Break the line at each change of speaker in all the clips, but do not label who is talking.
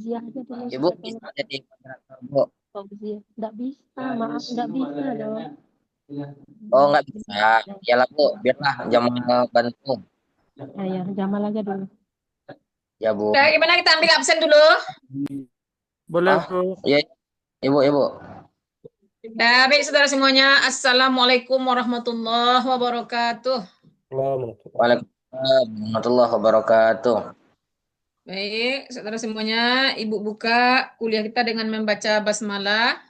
Zia aja dulu
Ibu
Ustaz,
bisa
tolong.
jadi moderator, Bu.
Fauzia. Nggak bisa, maaf, nggak bisa dong.
Oh, nggak bisa. Iyalah, Bu. Biarlah Jamal bantu.
Ya, Jamal aja dulu.
Ya, Bu.
Nah, gimana kita ambil absen dulu?
Boleh,
Ah,
Bu.
iya, Ibu, Ibu.
Nah, baik saudara semuanya. Assalamualaikum warahmatullahi wabarakatuh.
Waalaikumsalam warahmatullahi wabarakatuh.
Baik, saudara semuanya. Ibu buka kuliah kita dengan membaca basmalah.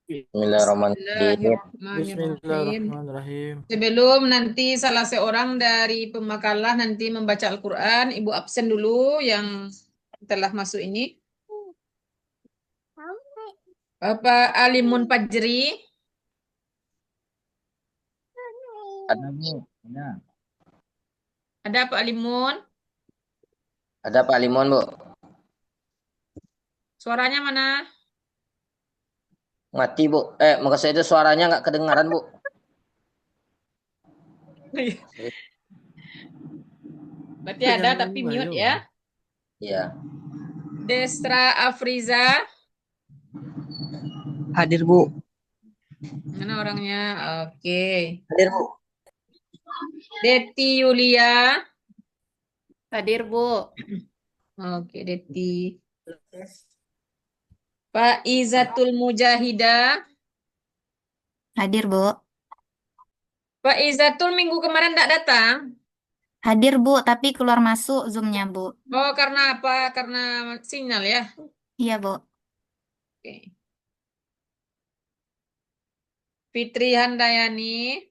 Bismillahirrahmanirrahim.
Bismillahirrahmanirrahim.
Bismillahirrahmanirrahim.
Sebelum nanti salah seorang dari pemakalah nanti membaca Al-Quran, Ibu absen dulu yang telah masuk ini. Bapak Alimun Fajri.
Ada, Bu. Ada.
Ada Pak Alimun?
Ada Pak Limon, Bu.
Suaranya mana?
Mati, Bu. Maksud itu suaranya nggak kedengaran, Bu.
Berarti ada tapi mute ya.
Iya.
Destra Afriza.
Hadir, Bu.
Mana orangnya? Oke.
Hadir, Bu.
Deti Yulia.
Hadir, Bu.
Oke, Deti. Pak Izatul Mujahidah.
Hadir, Bu.
Pak Izatul minggu kemarin tidak datang.
Hadir, Bu, tapi keluar masuk Zoom-nya, Bu.
Oh, karena apa? Karena sinyal ya.
Iya, Bu.
Oke. Fitri Handayani.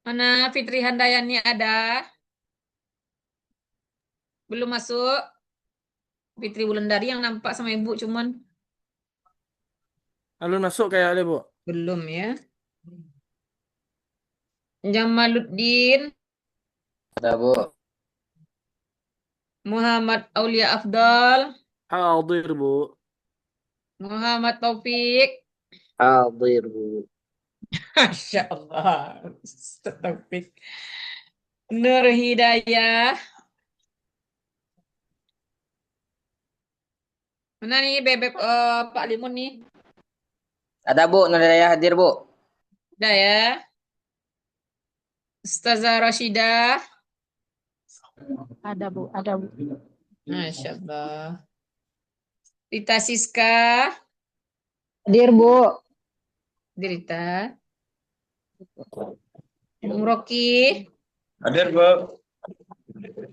Mana Fitri Handayani ada? Belum masuk. Fitri Wulandari yang nampak sama Ibu cuman
Alun masuk kayak ada, Bu.
belum ya. Jamaluddin.
Ada, Bu.
Muhammad Aulia Afdal.
Hadir, Bu.
Muhammad Taufik.
Hadir, Bu.
Masya Allah. Ustaz Taufik. Nur Hidayah. Mana nih bebek Pak Limun nih?
Ada, Bu. Nuraya hadir, Bu.
Ada ya. Ustazah Rashidah.
Ada, Bu, ada, Bu.
Masya Allah. Rita Siska.
Hadir, Bu.
Dirita. Bung Rocky.
Hadir, Bu.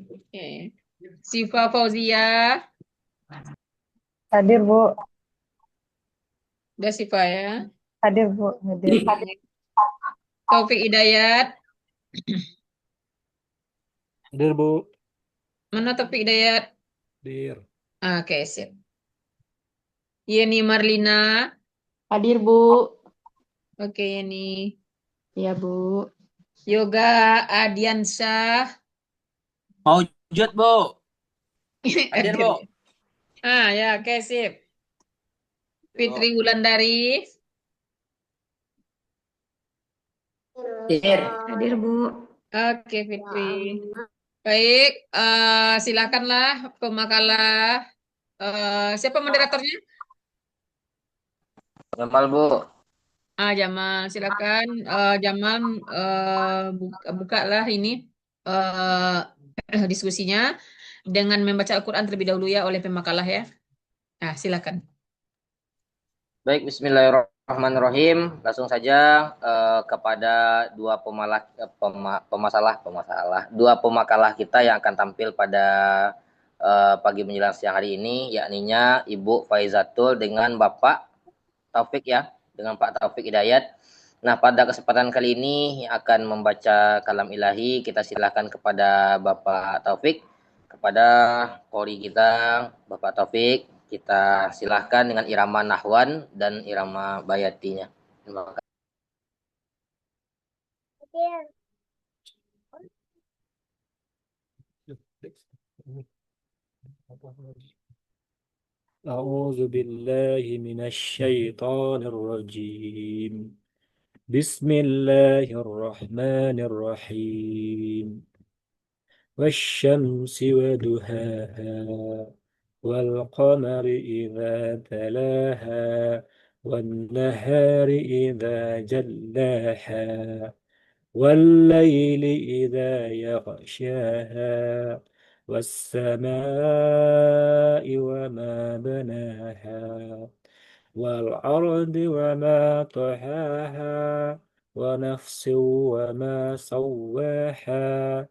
Oke. Siva Fauzia.
Hadir, Bu.
Udah Siva ya.
Hadir, Bu. Hadir.
Taufik Hidayat.
Hadir, Bu.
Mana Taufik Hidayat?
Hadir.
Oke, sip. Yeni Marlina.
Hadir, Bu.
Oke, Yeni.
Iya, Bu.
Yoga Adiansyah.
Maujud, Bu. Hadir, Bu.
Ya, oke, sip. Fitri Wulandari.
Hadir.
Hadir, Bu.
Oke, Fitri. Baik, silakanlah pemakalah. Siapa moderatornya?
Jamal, Bu.
Jamal, silakan. Jamal, buka lah ini diskusinya dengan membaca Al-Quran terlebih dahulu ya oleh pemakalah ya. Silakan.
Baik, Bismillahirrahmanirrahim. Langsung saja kepada dua dua pemakalah kita yang akan tampil pada pagi menjelang siang hari ini, yakninya Ibu Faizatul dengan Bapak Taufik ya, dengan Pak Taufik Hidayat. Nah, pada kesempatan kali ini akan membaca kalam ilahi. Kita silakan kepada Bapak Taufik, kepada Qori kita, Bapak Taufik. Kita silahkan dengan irama nahwan dan irama bayatinya. Terima kasih.
أعوذ بالله من الشيطان الرجيم. بسم الله الرحمن الرحيم. والشمس وضحاها والقمر إذا تلاها والنهار إذا جلاها والليل إذا يغشاها والسماء وما بناها والأرض وما طحاها ونفس وما سواها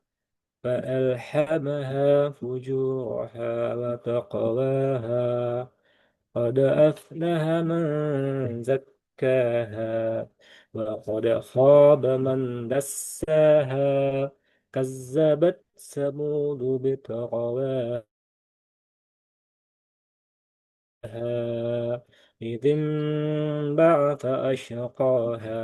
فألحمها فجورها وتقواها قد أفلح من زكاها وقد خاب من دساها كذبت ثمود بطغواها إذ انبعث أشقاها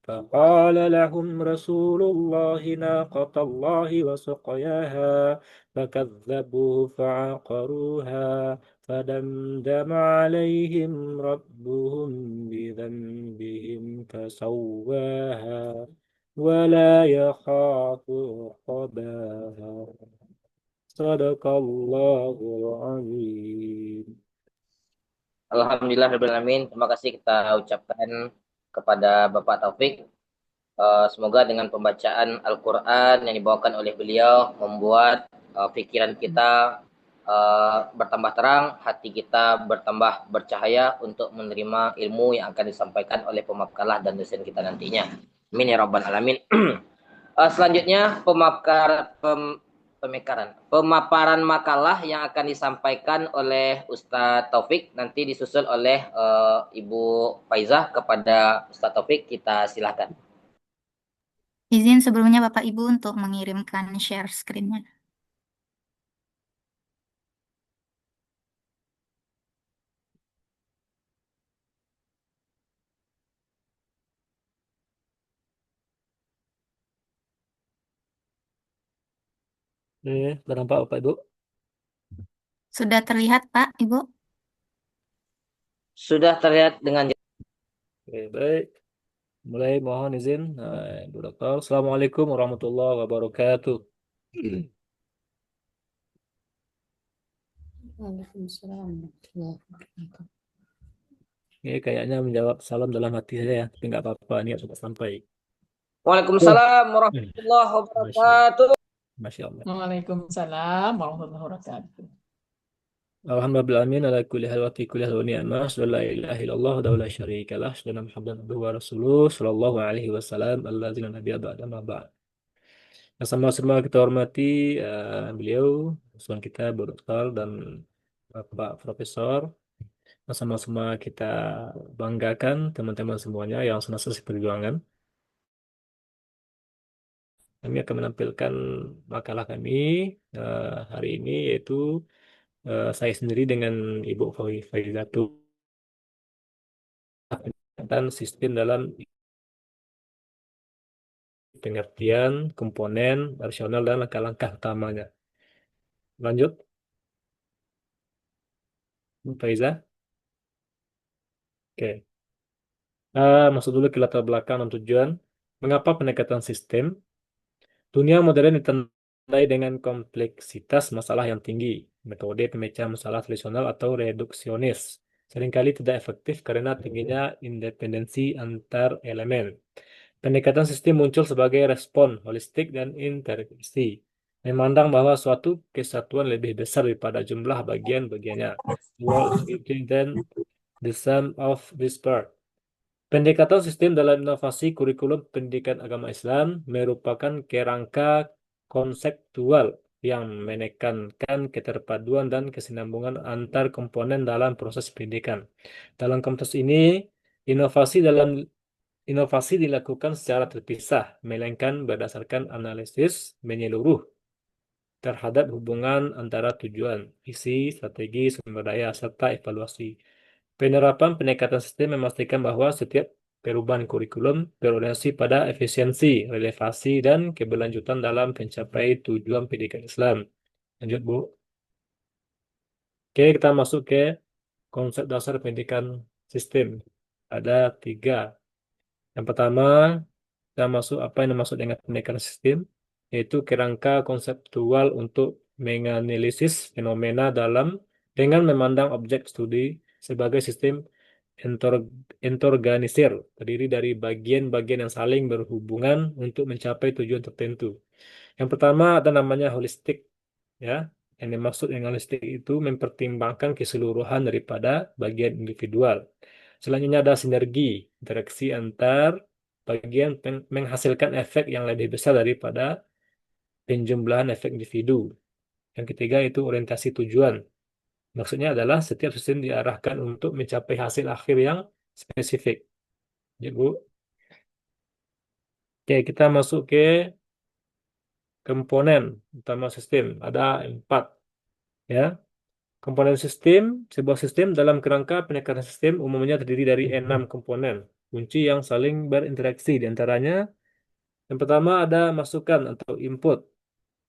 فقال لهم رسول الله ناقة الله وسقياها فكذبوه فعقروها فدمدم عليهم ربهم بذنبهم فسواها ولا يخاف عقباها صدق الله العظيم.
Alhamdulillahirrahmanirrahim. Terima kasih kita ucapkan kepada Bapak Taufik. Semoga dengan pembacaan Al-Quran yang dibawakan oleh beliau membuat pikiran kita bertambah terang, hati kita bertambah bercahaya untuk menerima ilmu yang akan disampaikan oleh pemakalah dan dosen kita nantinya. Amin ya rabbal alamin. Selanjutnya pemaparan makalah yang akan disampaikan oleh Ustadz Taufik, nanti disusul oleh Ibu Faizah. Kepada Ustadz Taufik, kita silakan.
Izin sebelumnya Bapak Ibu untuk mengirimkan share screen-nya.
Sudah nampak Bapak Ibu?
Sudah terlihat Pak, Ibu?
Sudah terlihat dengan
Oke, baik. Mulai mohon izin, Ibu Dokter. Assalamualaikum warahmatullahi wabarakatuh. Ini kayaknya menjawab salam dalam hati saya, tapi nggak apa-apa, niat sudah sampai.
Waalaikumsalam warahmatullahi wabarakatuh.
Masya Allah.
Waalaikumsalam warahmatullahi wabarakatuh.
Alhamdulillahirrahmanirrahim ala kulli hal wa fi kulli hal wa ni'mah la ilaha illallah wa la syarika lah wa Muhammadan abduhu wa rasuluh sallallahu alaihi wasallam alladzina nabiyya ba'da ma ba'd. Yang sama-sama kita hormati beliau, Tuan kita Bu Dokter dan Bapak Profesor. Yang sama-sama kita banggakan teman-teman semuanya yang senantiasa perjuangan. Kami akan menampilkan makalah kami hari ini, yaitu saya sendiri dengan Ibu Faizatul dan sistem dalam pengertian komponen rasional dan langkah-langkah utamanya. Lanjut, Bu Faiza. Oke. Masuk dulu ke latar belakang dan tujuan. Mengapa pendekatan sistem? Dunia modern ditandai dengan kompleksitas masalah yang tinggi. Metode pemecahan masalah tradisional atau reduksionis seringkali tidak efektif karena tingginya independensi antar elemen. Pendekatan sistem muncul sebagai respon holistik dan integrasi, memandang bahwa suatu kesatuan lebih besar daripada jumlah bagian-bagiannya. World is greater than the sum of this part. Pendekatan sistem dalam inovasi kurikulum pendidikan agama Islam merupakan kerangka konseptual yang menekankan keterpaduan dan kesinambungan antar komponen dalam proses pendidikan. Dalam konteks ini, inovasi dilakukan secara terpisah, melainkan berdasarkan analisis menyeluruh terhadap hubungan antara tujuan, visi, strategi, sumber daya, serta evaluasi. Penerapan pendekatan sistem memastikan bahwa setiap perubahan kurikulum berorientasi pada efisiensi, relevansi, dan keberlanjutan dalam mencapai tujuan pendidikan Islam. Lanjut, Bu. Oke, kita masuk ke konsep dasar pendidikan sistem. Ada 3. Yang pertama, kita masuk apa yang dimaksud dengan pendidikan sistem. yaitu kerangka konseptual untuk menganalisis fenomena dengan memandang objek studi sebagai sistem entorganisir, terdiri dari bagian-bagian yang saling berhubungan untuk mencapai tujuan tertentu. Yang pertama ada namanya holistik, ya. Yang dimaksud dengan holistik itu mempertimbangkan keseluruhan daripada bagian individual. Selanjutnya ada sinergi, interaksi antar bagian menghasilkan efek yang lebih besar daripada penjumlahan efek individu. Yang ketiga itu orientasi tujuan. Maksudnya adalah setiap sistem diarahkan untuk mencapai hasil akhir yang spesifik. Ya, Bu. Oke, kita masuk ke komponen utama sistem. Ada 4. Ya. Komponen sistem, sebuah sistem dalam kerangka pendekatan sistem umumnya terdiri dari 6 komponen kunci yang saling berinteraksi. Di antaranya, yang pertama ada masukan atau input,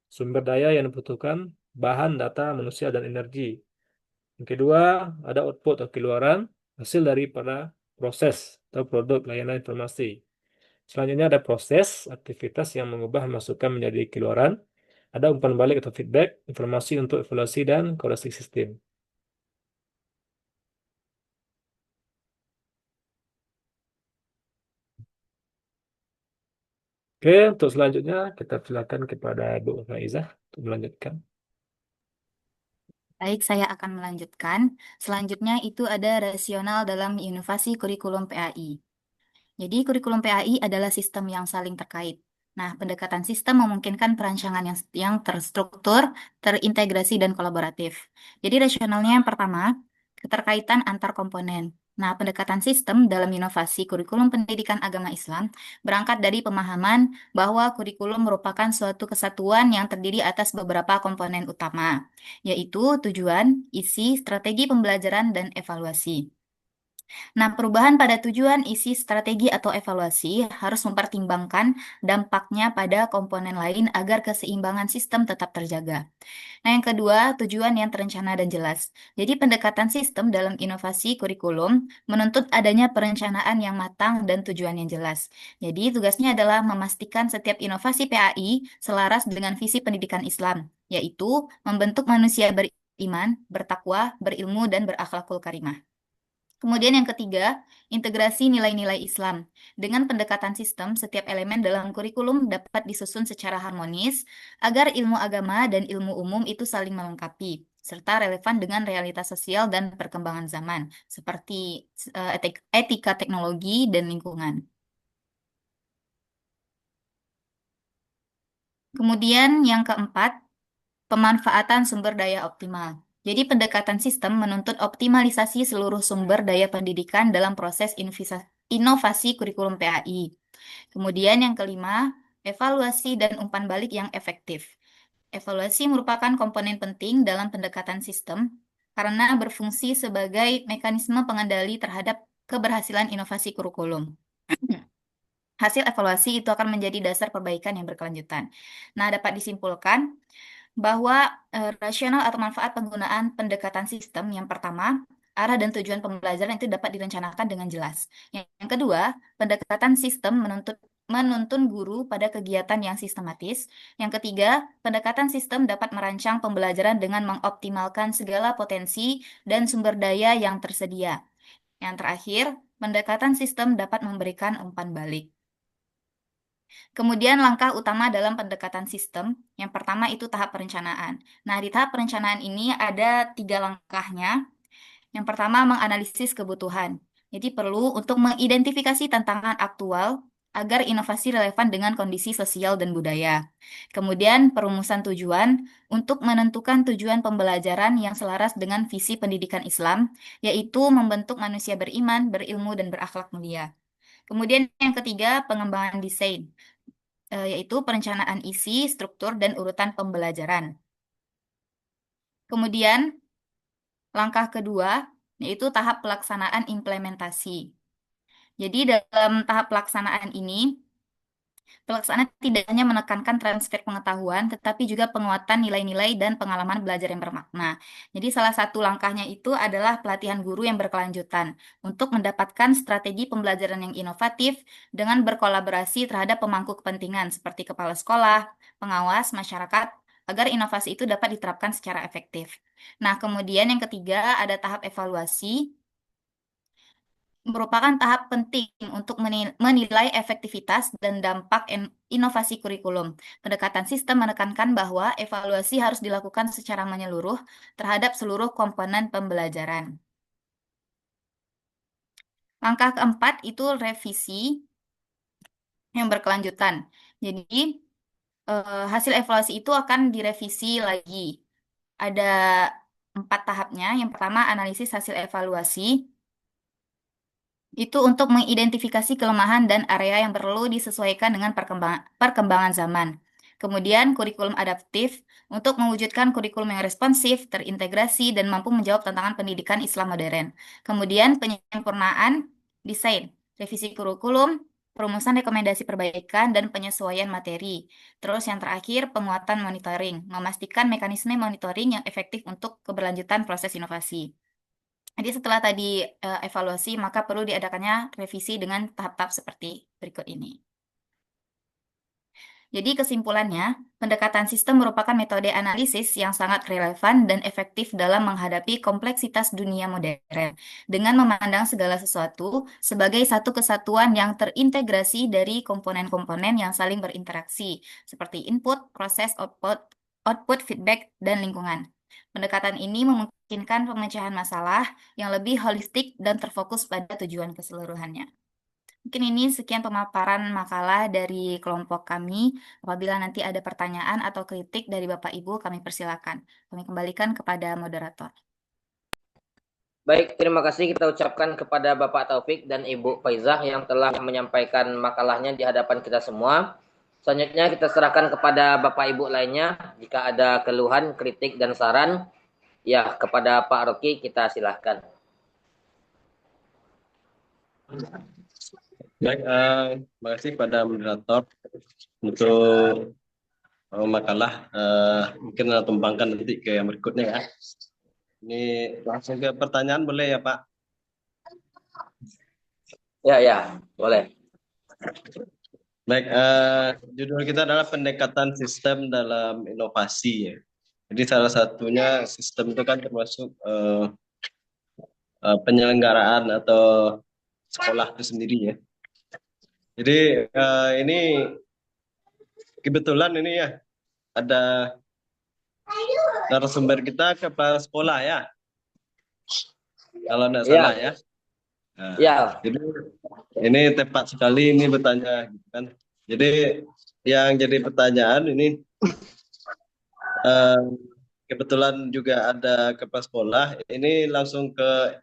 sumber daya yang dibutuhkan, bahan, data, manusia, dan energi. Yang kedua, ada output atau keluaran, hasil daripada proses atau produk layanan informasi. Selanjutnya ada proses, aktivitas yang mengubah masukan menjadi keluaran. Ada umpan balik atau feedback, informasi untuk evaluasi dan koreksi sistem. Oke, untuk selanjutnya kita silakan kepada Bu Faizah untuk melanjutkan.
Baik, saya akan melanjutkan. Selanjutnya itu ada rasional dalam inovasi kurikulum PAI. Jadi kurikulum PAI adalah sistem yang saling terkait. Nah, pendekatan sistem memungkinkan perancangan yang terstruktur, terintegrasi, dan kolaboratif. Jadi rasionalnya yang pertama, keterkaitan antar komponen. Nah, pendekatan sistem dalam inovasi kurikulum pendidikan agama Islam berangkat dari pemahaman bahwa kurikulum merupakan suatu kesatuan yang terdiri atas beberapa komponen utama, yaitu tujuan, isi, strategi pembelajaran, dan evaluasi. Nah, perubahan pada tujuan, isi, strategi, atau evaluasi harus mempertimbangkan dampaknya pada komponen lain agar keseimbangan sistem tetap terjaga. Nah, yang kedua, tujuan yang terencana dan jelas. Jadi, pendekatan sistem dalam inovasi kurikulum menuntut adanya perencanaan yang matang dan tujuan yang jelas. Jadi, tugasnya adalah memastikan setiap inovasi PAI selaras dengan visi pendidikan Islam, yaitu membentuk manusia beriman, bertakwa, berilmu, dan berakhlakul karimah. Kemudian yang ketiga, integrasi nilai-nilai Islam. Dengan pendekatan sistem, setiap elemen dalam kurikulum dapat disusun secara harmonis agar ilmu agama dan ilmu umum itu saling melengkapi, serta relevan dengan realitas sosial dan perkembangan zaman, seperti etika teknologi dan lingkungan. Kemudian yang keempat, pemanfaatan sumber daya optimal. Jadi pendekatan sistem menuntut optimalisasi seluruh sumber daya pendidikan dalam proses inovasi kurikulum PAI. Kemudian yang kelima, evaluasi dan umpan balik yang efektif. Evaluasi merupakan komponen penting dalam pendekatan sistem karena berfungsi sebagai mekanisme pengendali terhadap keberhasilan inovasi kurikulum. Hasil evaluasi itu akan menjadi dasar perbaikan yang berkelanjutan. Nah, dapat disimpulkan bahwa rasional atau manfaat penggunaan pendekatan sistem yang pertama, arah dan tujuan pembelajaran itu dapat direncanakan dengan jelas. Yang kedua, pendekatan sistem menuntun guru pada kegiatan yang sistematis. Yang ketiga, pendekatan sistem dapat merancang pembelajaran dengan mengoptimalkan segala potensi dan sumber daya yang tersedia. Yang terakhir, pendekatan sistem dapat memberikan umpan balik. Kemudian langkah utama dalam pendekatan sistem, yang pertama itu tahap perencanaan. Nah, di tahap perencanaan ini ada 3 langkahnya. Yang pertama, menganalisis kebutuhan. Jadi perlu untuk mengidentifikasi tantangan aktual agar inovasi relevan dengan kondisi sosial dan budaya. Kemudian perumusan tujuan untuk menentukan tujuan pembelajaran yang selaras dengan visi pendidikan Islam, yaitu membentuk manusia beriman, berilmu, dan berakhlak mulia. Kemudian yang ketiga, pengembangan desain, yaitu perencanaan isi, struktur, dan urutan pembelajaran. Kemudian, langkah kedua, yaitu tahap pelaksanaan implementasi. Jadi, dalam tahap pelaksanaan ini, pelaksanaan tidak hanya menekankan transfer pengetahuan, tetapi juga penguatan nilai-nilai dan pengalaman belajar yang bermakna. Jadi salah satu langkahnya itu adalah pelatihan guru yang berkelanjutan untuk mendapatkan strategi pembelajaran yang inovatif dengan berkolaborasi terhadap pemangku kepentingan seperti kepala sekolah, pengawas, masyarakat, agar inovasi itu dapat diterapkan secara efektif. Nah, kemudian yang ketiga ada tahap evaluasi, merupakan tahap penting untuk menilai efektivitas dan dampak inovasi kurikulum. Pendekatan sistem menekankan bahwa evaluasi harus dilakukan secara menyeluruh terhadap seluruh komponen pembelajaran. Langkah keempat itu revisi yang berkelanjutan. Jadi, hasil evaluasi itu akan direvisi lagi. Ada 4 tahapnya. Yang pertama, analisis hasil evaluasi. Itu untuk mengidentifikasi kelemahan dan area yang perlu disesuaikan dengan perkembangan zaman. Kemudian, kurikulum adaptif untuk mewujudkan kurikulum yang responsif, terintegrasi, dan mampu menjawab tantangan pendidikan Islam modern. Kemudian, penyempurnaan desain, revisi kurikulum, perumusan rekomendasi perbaikan, dan penyesuaian materi. Terus yang terakhir, penguatan monitoring, memastikan mekanisme monitoring yang efektif untuk keberlanjutan proses inovasi. Jadi setelah tadi evaluasi, maka perlu diadakannya revisi dengan tahap-tahap seperti berikut ini. Jadi kesimpulannya, pendekatan sistem merupakan metode analisis yang sangat relevan dan efektif dalam menghadapi kompleksitas dunia modern, dengan memandang segala sesuatu sebagai satu kesatuan yang terintegrasi dari komponen-komponen yang saling berinteraksi, seperti input, proses, output, feedback, dan lingkungan. Pendekatan ini memungkinkan pemecahan masalah yang lebih holistik dan terfokus pada tujuan keseluruhannya. Mungkin ini sekian pemaparan makalah dari kelompok kami. Apabila nanti ada pertanyaan atau kritik dari Bapak Ibu, kami persilakan. Kami kembalikan kepada moderator.
Baik, terima kasih kita ucapkan kepada Bapak Taufik dan Ibu Faizah yang telah menyampaikan makalahnya di hadapan kita semua. Selanjutnya kita serahkan kepada Bapak Ibu lainnya. Jika ada keluhan, kritik, dan saran, ya kepada Pak Rocky kita silahkan.
Baik, terima kasih pada moderator untuk makalah. Mungkin tumbangkan nanti ke yang berikutnya ya. Ini langsung ke pertanyaan boleh ya Pak?
Ya, boleh.
Baik, judul kita adalah pendekatan sistem dalam inovasi ya. Jadi salah satunya sistem itu kan termasuk penyelenggaraan atau sekolah itu sendiri ya. Jadi ini kebetulan ini ya ada narasumber kita kepala sekolah ya, kalau tidak salah ya. Nah, jadi ini tepat sekali ini bertanya, gitu kan. Jadi yang jadi pertanyaan ini kebetulan juga ada kepala sekolah. Ini langsung ke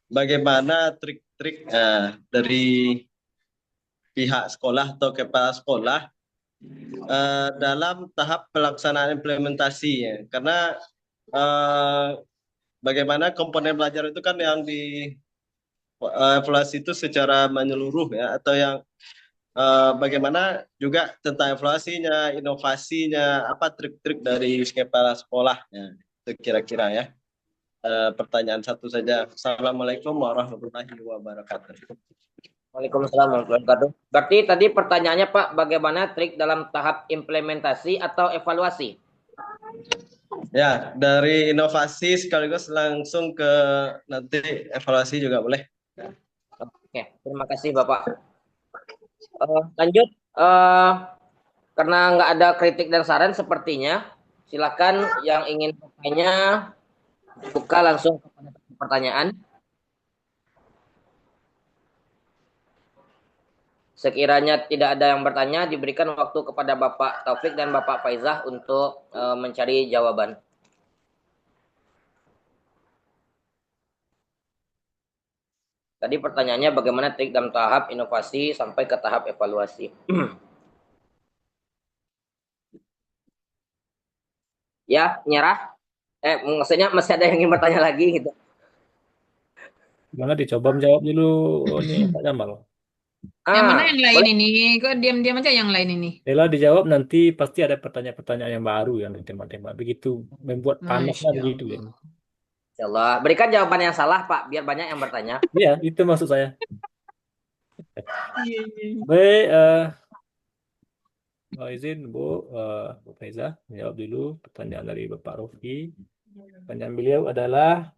bagaimana trik-trik dari pihak sekolah atau kepala sekolah dalam tahap pelaksanaan implementasi ya. Karena bagaimana komponen belajar itu kan yang di evaluasi itu secara menyeluruh ya, atau yang bagaimana juga tentang evaluasinya, inovasinya, apa trik-trik dari kepala sekolah ya, itu kira-kira ya. Pertanyaan satu saja. Assalamualaikum warahmatullahi wabarakatuh.
Waalaikumsalam warahmatullahi wabarakatuh. Berarti tadi pertanyaannya Pak, bagaimana trik dalam tahap implementasi atau evaluasi?
Ya, dari inovasi sekaligus langsung ke nanti evaluasi juga boleh.
Oke, terima kasih Bapak. Lanjut, karena nggak ada kritik dan saran sepertinya, silakan yang ingin bertanya buka langsung kepada pertanyaan. Sekiranya tidak ada yang bertanya, diberikan waktu kepada Bapak Taufik dan Bapak Faizah untuk mencari jawaban. Tadi pertanyaannya bagaimana trik dalam tahap inovasi sampai ke tahap evaluasi. Ya, nyerah? Maksudnya masih ada yang ingin bertanya lagi gitu.
Gimana dicoba menjawab dulu nih Pak Jamal.
Yang mana yang lain ini? Kok diam-diam aja yang lain ini?
Bila dijawab nanti pasti ada pertanyaan-pertanyaan yang baru yang ditembak-tembak. Begitu membuat panasnya begitu ya.
Insyaallah. Berikan jawaban yang salah Pak, biar banyak yang bertanya.
Iya, itu maksud saya. Baik, izin Bu, Bu Faiza menjawab dulu pertanyaan dari Bapak Rofi. Pertanyaan beliau adalah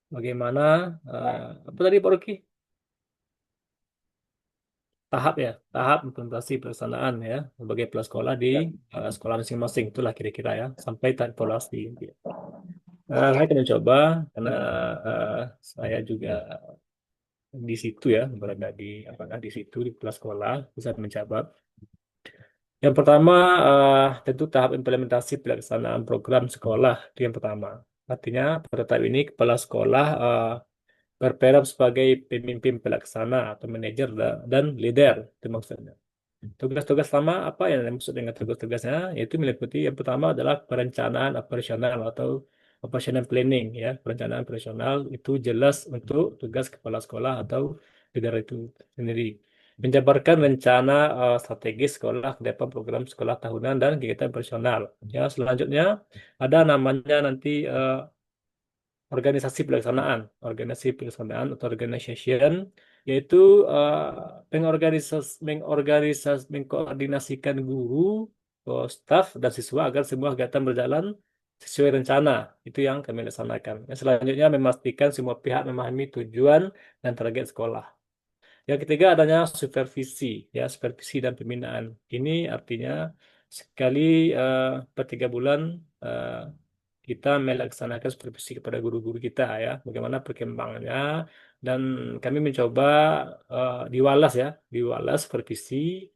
bagaimana apa tadi Pak Rofi? Tahap ya, tahap implementasi pelaksanaan ya sebagai kepala sekolah di sekolah masing-masing, itulah kira-kira ya sampai tahap evaluasi. Saya akan mencoba karena saya juga di situ ya, berada di apakah di situ di kepala sekolah bisa menjawab. Yang pertama, tentu tahap implementasi pelaksanaan program sekolah itu yang pertama. Artinya pada tahap ini kepala sekolah berperan sebagai pemimpin pelaksana atau manajer dan leader, itu maksudnya. Tugas-tugas sama apa yang dimaksud dengan tugas-tugasnya? Yaitu meliputi yang pertama adalah perencanaan operasional atau operational planning ya. Perencanaan operasional itu jelas untuk tugas kepala sekolah atau leader itu sendiri. Menjabarkan rencana strategis sekolah, depan program sekolah tahunan dan kegiatan operasional. Ya, selanjutnya ada namanya nanti organisasi pelaksanaan atau organization, yaitu mengkoordinasikan guru, staf dan siswa agar semua kegiatan berjalan sesuai rencana. Itu yang kami laksanakan. Yang selanjutnya memastikan semua pihak memahami tujuan dan target sekolah. Yang ketiga adanya supervisi, ya supervisi dan pembinaan. Ini artinya sekali per 3 bulan kita melaksanakan supervisi kepada guru-guru kita ya, bagaimana perkembangannya dan kami mencoba diwalas supervisi.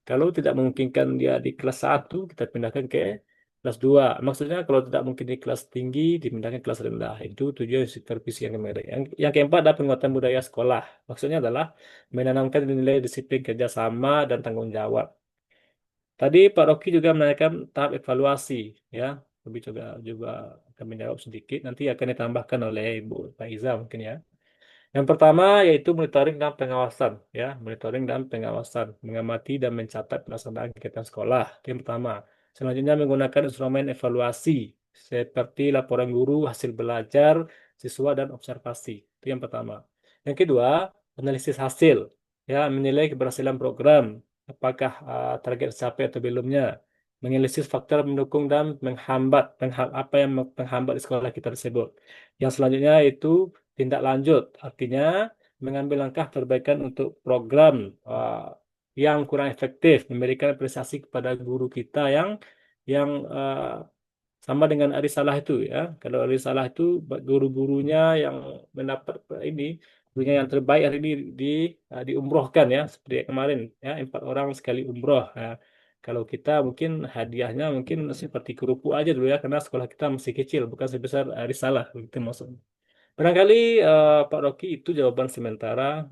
Kalau tidak memungkinkan dia di kelas 1, kita pindahkan ke kelas 2. Maksudnya kalau tidak mungkin di kelas tinggi, dipindahkan ke kelas rendah. Itu tujuan supervisi yang kami ada. Yang keempat adalah penguatan budaya sekolah. Maksudnya adalah menanamkan nilai disiplin kerjasama dan tanggung jawab. Tadi Pak Rocky juga menanyakan tahap evaluasi, ya. Lebih juga akan menjawab sedikit. Nanti akan ditambahkan oleh Ibu Faiza mungkin ya. Yang pertama yaitu monitoring dan pengawasan, ya. Monitoring dan pengawasan, mengamati dan mencatat pelaksanaan kegiatan sekolah. Itu yang pertama. Selanjutnya menggunakan instrumen evaluasi seperti laporan guru, hasil belajar siswa dan observasi. Itu yang pertama. Yang kedua, analisis hasil, ya, menilai keberhasilan program, apakah target tercapai atau belumnya, menganalisis faktor mendukung dan apa yang menghambat di sekolah kita tersebut. Yang selanjutnya itu tindak lanjut, artinya mengambil langkah perbaikan untuk program yang kurang efektif, memberikan apresiasi kepada guru kita yang sama dengan Ari Salah itu ya. Kalau Ari Salah itu guru-gurunya yang mendapat ini gurunya yang terbaik hari ini diumrohkan ya seperti kemarin ya 4 orang sekali umroh. Nah, kalau kita mungkin hadiahnya mungkin seperti kerupuk aja dulu ya karena sekolah kita masih kecil bukan sebesar Ari Salah itu maksudnya. Barangkali Pak Rocky itu jawaban sementara.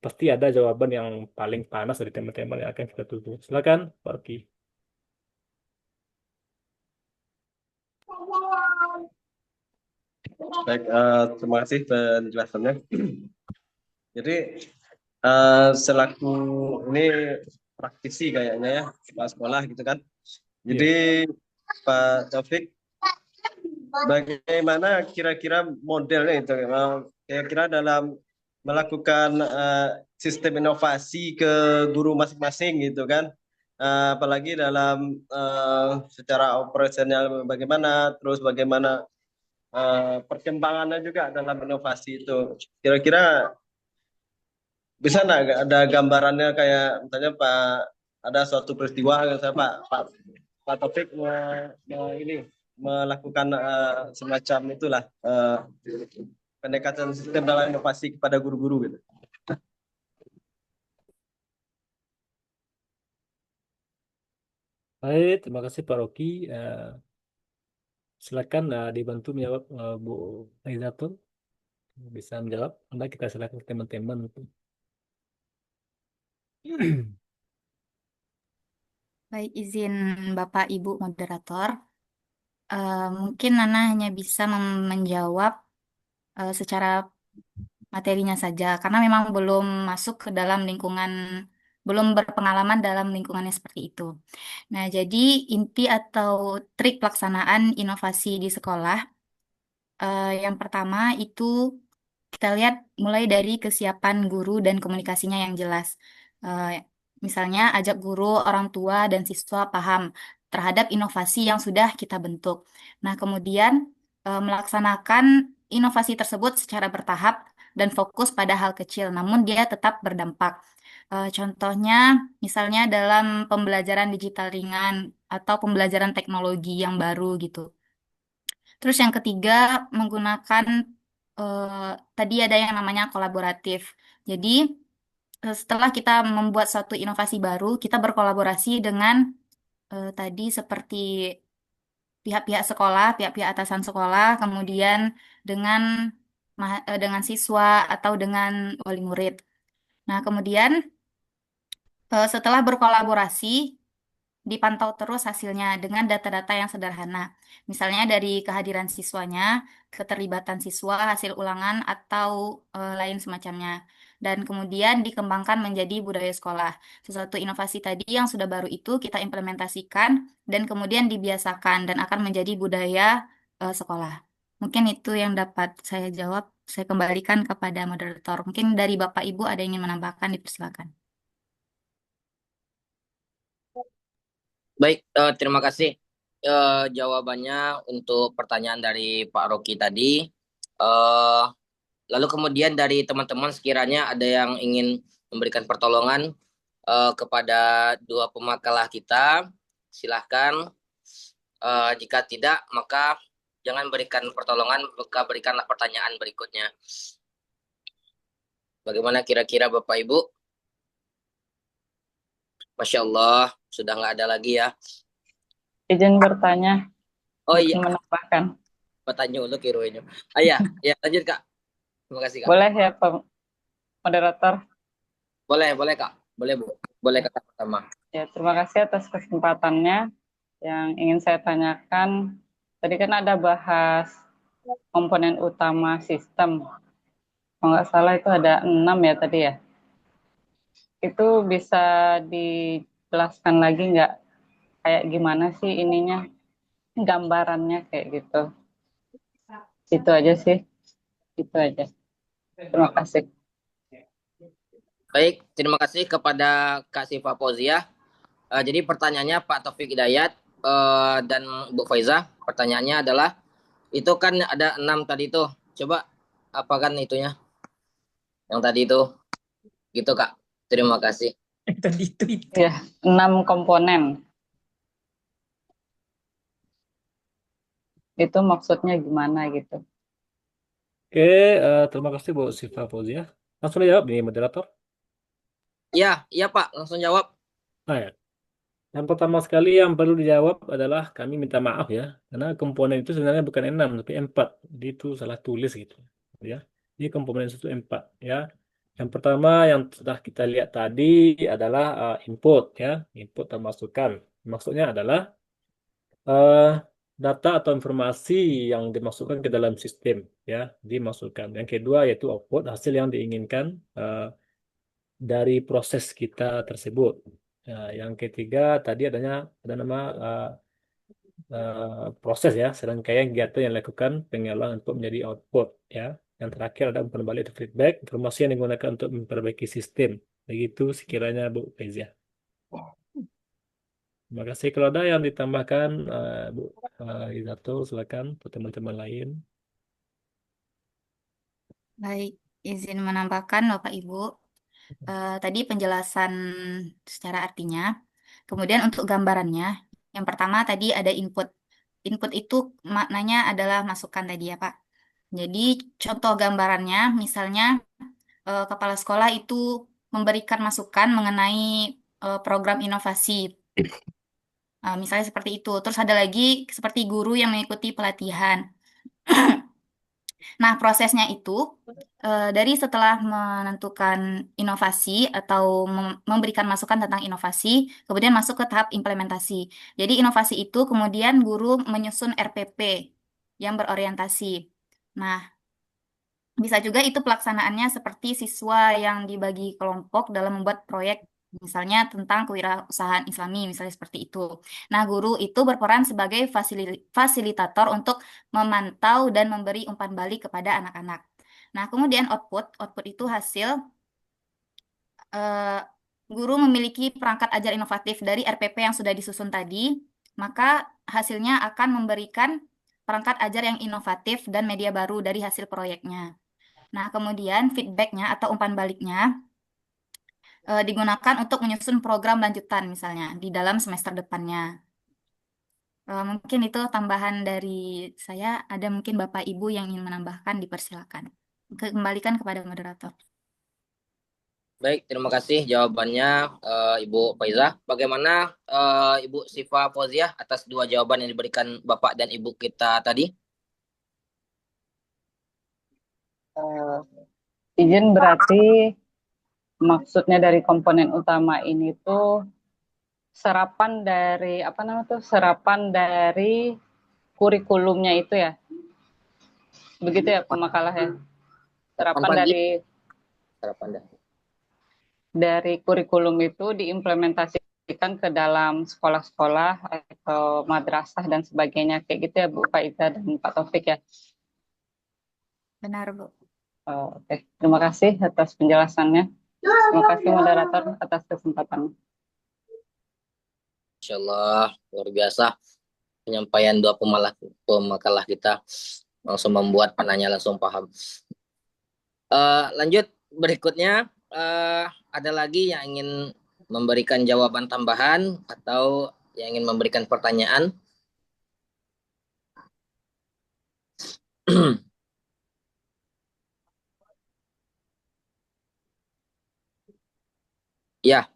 Pasti ada jawaban yang paling panas dari teman-teman yang akan kita tunggu. Silakan Pak Rocky.
Baik, terima kasih penjelasannya. Jadi selaku ini praktisi kayaknya ya kepala sekolah gitu kan. Jadi Pak Taufik, bagaimana kira-kira modelnya itu? Kira-kira dalam melakukan sistem inovasi ke guru masing-masing gitu kan? Apalagi dalam secara operasional bagaimana, terus bagaimana perkembangannya juga dalam inovasi itu. Kira-kira bisa nggak ada gambarannya kayak misalnya ada suatu peristiwa misalnya Pak Taufik ini melakukan semacam itulah pendekatan sistem dalam inovasi kepada guru-guru gitu.
Baik, terima kasih Pak Rocky. Silakan dibantu menjawab Bu Aizatul. Bisa menjawab. Anda kita silakan teman-teman.
Baik, izin Bapak Ibu moderator. Mungkin Nana hanya bisa menjawab secara materinya saja, karena memang belum masuk ke dalam lingkungan, belum berpengalaman dalam lingkungannya seperti itu. Nah, jadi inti atau trik pelaksanaan inovasi di sekolah, yang pertama itu kita lihat mulai dari kesiapan guru dan komunikasinya yang jelas. Misalnya ajak guru, orang tua, dan siswa paham terhadap inovasi yang sudah kita bentuk. Nah, kemudian melaksanakan inovasi tersebut secara bertahap dan fokus pada hal kecil, namun dia tetap berdampak. Contohnya, misalnya dalam pembelajaran digital ringan atau pembelajaran teknologi yang baru gitu. Terus yang ketiga, menggunakan tadi ada yang namanya kolaboratif. Jadi, setelah kita membuat suatu inovasi baru, kita berkolaborasi dengan tadi seperti pihak-pihak sekolah, pihak-pihak atasan sekolah, kemudian dengan dengan siswa atau dengan wali murid. Nah, kemudian setelah berkolaborasi, dipantau terus hasilnya dengan data-data yang sederhana. Misalnya dari kehadiran siswanya, keterlibatan siswa, hasil ulangan, atau lain semacamnya. Dan kemudian dikembangkan menjadi budaya sekolah. Sesuatu inovasi tadi yang sudah baru itu kita implementasikan dan kemudian dibiasakan dan akan menjadi budaya sekolah. Mungkin itu yang dapat saya jawab. Saya kembalikan kepada moderator. Mungkin dari Bapak Ibu ada yang ingin menambahkan, dipersilakan.
Baik, terima kasih jawabannya untuk pertanyaan dari Pak Rocky tadi. Eh, Lalu kemudian dari teman-teman sekiranya ada yang ingin memberikan pertolongan kepada dua pemakalah kita, silahkan. Jika tidak, maka jangan berikan pertolongan, maka berikanlah pertanyaan berikutnya. Bagaimana kira-kira Bapak Ibu? Masya Allah, sudah nggak ada lagi ya.
Izin bertanya,
Oh
izin
iya,
menambahkan.
bertanya dulu kirunya. Ya, lanjut Kak. Terima kasih Kak.
Boleh ya, Pak Moderator?
Boleh Kak. Boleh Bu. Boleh Kak pertama.
Ya, terima kasih atas kesempatannya. Yang ingin saya tanyakan, tadi kan ada bahas komponen utama sistem. Kalau nggak salah itu ada 6 ya tadi ya. Itu bisa dijelaskan lagi nggak? Kayak gimana sih ininya? Gambarannya kayak gitu. Itu aja sih. Itu aja. Terima kasih.
Baik, terima kasih kepada Kak Siva Fauzia. Jadi pertanyaannya Pak Taufik Hidayat dan Bu Faiza. Pertanyaannya adalah, itu kan ada 6 tadi tuh. Coba apa kan itunya? Yang tadi itu. Gitu Kak. Terima kasih.
Tadi itu.
Ya, 6 komponen. Itu maksudnya gimana gitu?
Oke, terima kasih Bu Siva Fauzia. Langsung jawab nih moderator.
Iya Pak, langsung jawab.
Nah, ya. Yang pertama sekali yang perlu dijawab adalah kami minta maaf ya, karena komponen itu sebenarnya bukan 6 tapi 4. Jadi itu salah tulis gitu ya. Ini komponen itu 4 ya. Yang pertama yang sudah kita lihat tadi adalah input ya, input dan masukan. Maksudnya adalah data atau informasi yang dimasukkan ke dalam sistem ya, dimasukkan. Yang kedua yaitu output, hasil yang diinginkan dari proses kita tersebut. Yang ketiga tadi ada nama proses ya, serangkaian kegiatan yang dilakukan pengelolaan untuk menjadi output ya. Yang terakhir ada umpan balik atau feedback, informasi yang digunakan untuk memperbaiki sistem. Begitu sekiranya Bu Faizia. Terima kasih. Kalau ada yang ditambahkan, Bu Izato, silakan untuk teman-teman lain.
Baik, izin menambahkan Bapak Ibu. Tadi penjelasan secara artinya. Kemudian untuk gambarannya, yang pertama tadi ada input. Input itu maknanya adalah masukan tadi ya Pak. Jadi contoh gambarannya, misalnya kepala sekolah itu memberikan masukan mengenai program inovasi. Misalnya seperti itu. Terus ada lagi seperti guru yang mengikuti pelatihan. Nah, prosesnya itu dari setelah menentukan inovasi atau memberikan masukan tentang inovasi, kemudian masuk ke tahap implementasi. Jadi inovasi itu kemudian guru menyusun RPP yang berorientasi. Nah, bisa juga itu pelaksanaannya seperti siswa yang dibagi kelompok dalam membuat proyek, misalnya tentang kewirausahaan Islami, misalnya seperti itu. Nah, guru itu berperan sebagai fasilitator untuk memantau dan memberi umpan balik kepada anak-anak. Nah, kemudian output itu hasil guru memiliki perangkat ajar inovatif dari RPP yang sudah disusun tadi, maka hasilnya akan memberikan perangkat ajar yang inovatif dan media baru dari hasil proyeknya. Nah, kemudian feedbacknya atau umpan baliknya digunakan untuk menyusun program lanjutan misalnya di dalam semester depannya. Mungkin itu tambahan dari saya. Ada mungkin Bapak Ibu yang ingin menambahkan, dipersilakan. Kembalikan kepada moderator.
Baik, terima kasih jawabannya Ibu Faizah. Bagaimana Ibu Sifa Fauziah atas dua jawaban yang diberikan Bapak dan Ibu kita tadi?
Izin berarti maksudnya dari komponen utama ini tuh serapan dari serapan dari kurikulumnya itu ya. Begitu ya pemakalahnya. Serapan dari kurikulum itu diimplementasikan ke dalam sekolah-sekolah atau madrasah dan sebagainya kayak gitu ya Bu Faizah dan Pak Taufik ya.
Benar, Bu.
Oke. Terima kasih atas penjelasannya. Terima kasih moderator atas kesempatannya.
Insyaallah luar biasa penyampaian dua pemakalah kita langsung membuat penanya langsung paham. Lanjut berikutnya ada lagi yang ingin memberikan jawaban tambahan atau yang ingin memberikan pertanyaan? Ya,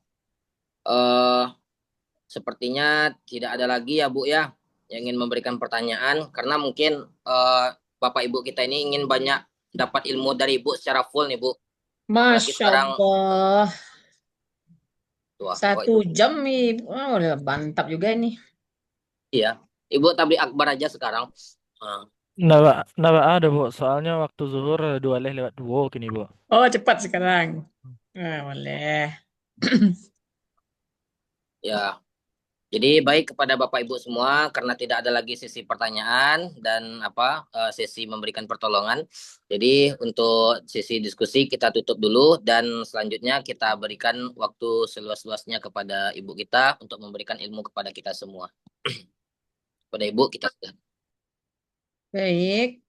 sepertinya tidak ada lagi ya Bu ya yang ingin memberikan pertanyaan karena mungkin Bapak Ibu kita ini ingin banyak dapat ilmu dari Ibu secara full nih Bu. Apalagi
Masya
sekarang
Allah.
Wah,
1 jam nih. Wah, udah mantap juga ini.
Iya, Ibu tablik akbar aja sekarang.
Nggak ada Bu, soalnya waktu zuhur 2:02 kini Bu.
Oh, cepat sekarang. Boleh.
Ya, jadi baik kepada Bapak Ibu semua karena tidak ada lagi sesi pertanyaan dan sesi memberikan pertolongan. Jadi untuk sesi diskusi kita tutup dulu dan selanjutnya kita berikan waktu seluas-luasnya kepada Ibu kita untuk memberikan ilmu kepada kita semua. Kepada Ibu kita sudah.
Baik,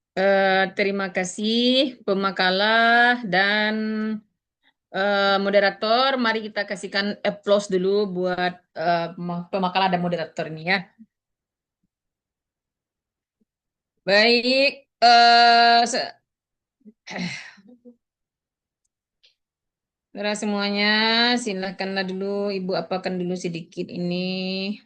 terima kasih pemakalah dan moderator. Mari kita kasihkan applause dulu buat pemakalah dan moderator ini ya. Baik, saudara semuanya, silakanlah dulu Ibu apakan dulu sedikit ini.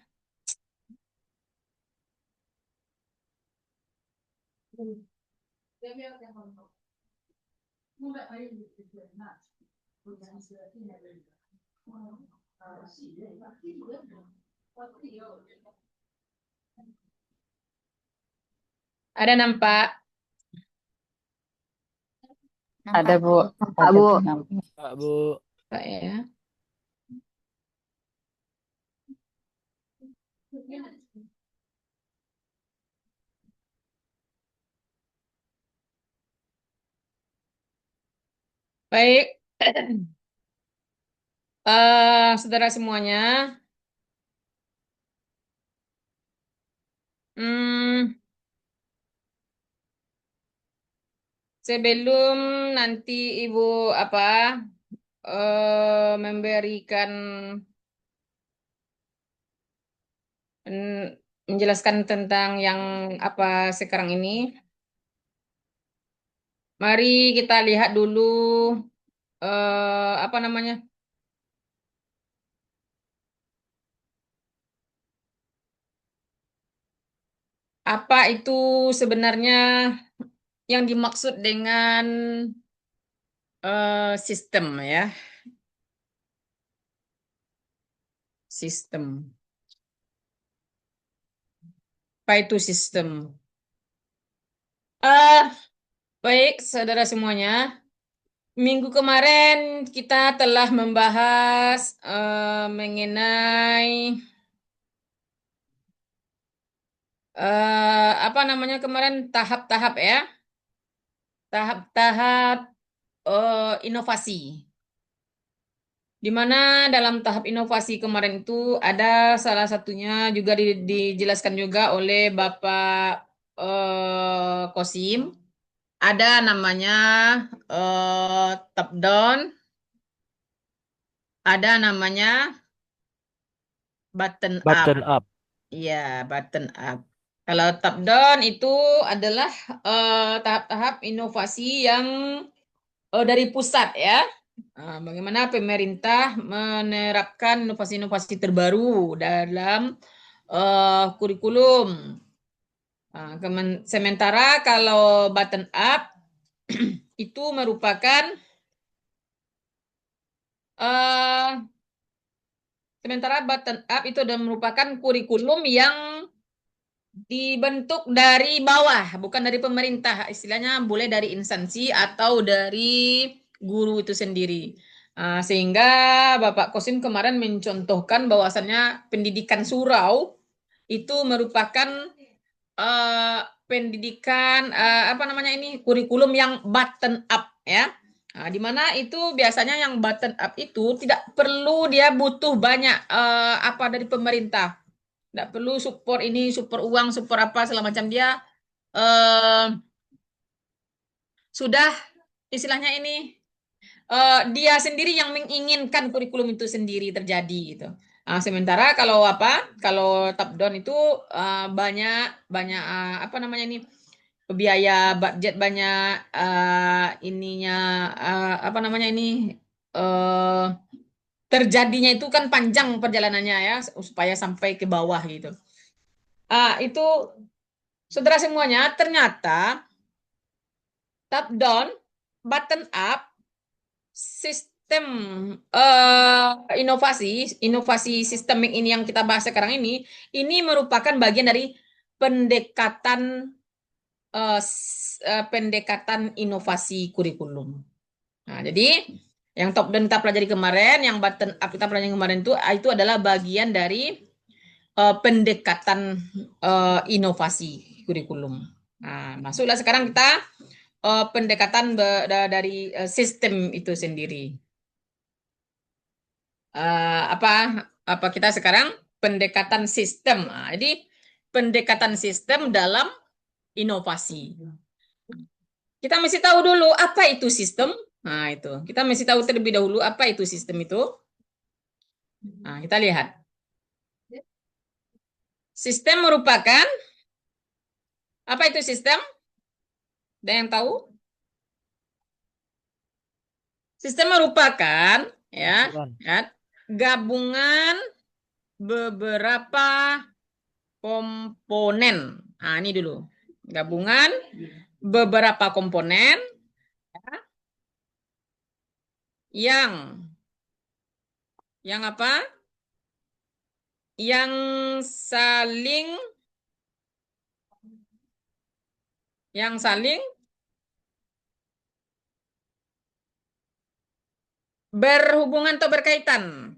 Ada nampak?
Ada Bu.
Pak Bu.
Pak Bu.
Pak ya. Baik, saudara semuanya, sebelum nanti Ibu memberikan menjelaskan tentang yang sekarang ini, mari kita lihat dulu apa itu sebenarnya yang dimaksud dengan sistem ya. Sistem. Apa itu sistem? Baik, saudara semuanya. Minggu kemarin kita telah membahas mengenai kemarin tahap-tahap ya. Tahap-tahap inovasi. Di mana dalam tahap inovasi kemarin itu ada salah satunya juga dijelaskan juga oleh Bapak Kosim. Ada namanya top down, ada namanya button up.
Button up.
Iya, button up. Kalau top down itu adalah tahap-tahap inovasi yang dari pusat ya. Bagaimana pemerintah menerapkan inovasi-inovasi terbaru dalam kurikulum. Sementara kalau button up itu merupakan merupakan kurikulum yang dibentuk dari bawah, bukan dari pemerintah. Istilahnya boleh dari instansi atau dari guru itu sendiri. Sehingga Bapak Kosim kemarin mencontohkan bahwasannya pendidikan surau itu merupakan pendidikan kurikulum yang button up ya. Di mana itu biasanya yang button up itu tidak perlu dia butuh banyak dari pemerintah. Tidak perlu support ini, support uang, support apa segala macam. Dia sudah istilahnya ini dia sendiri yang menginginkan kurikulum itu sendiri terjadi gitu. Sementara kalau top down itu banyak biaya budget banyak terjadinya itu kan panjang perjalanannya ya supaya sampai ke bawah gitu. Itu saudara semuanya ternyata top down, button up, sistem inovasi sistemik ini yang kita bahas sekarang ini merupakan bagian dari pendekatan inovasi kurikulum. Jadi yang top down kita pelajari kemarin, yang button up kita pelajari kemarin itu adalah bagian dari pendekatan inovasi kurikulum. Masuklah sekarang kita pendekatan dari sistem itu sendiri. Apa kita sekarang pendekatan sistem. Jadi pendekatan sistem dalam inovasi. Kita mesti tahu dulu apa itu sistem. Itu. Kita mesti tahu terlebih dahulu apa itu sistem itu. Kita lihat. Sistem merupakan apa itu sistem? Ada yang tahu? Sistem merupakan gabungan beberapa komponen. Ini dulu. Gabungan beberapa komponen yang apa? Yang saling berhubungan atau berkaitan.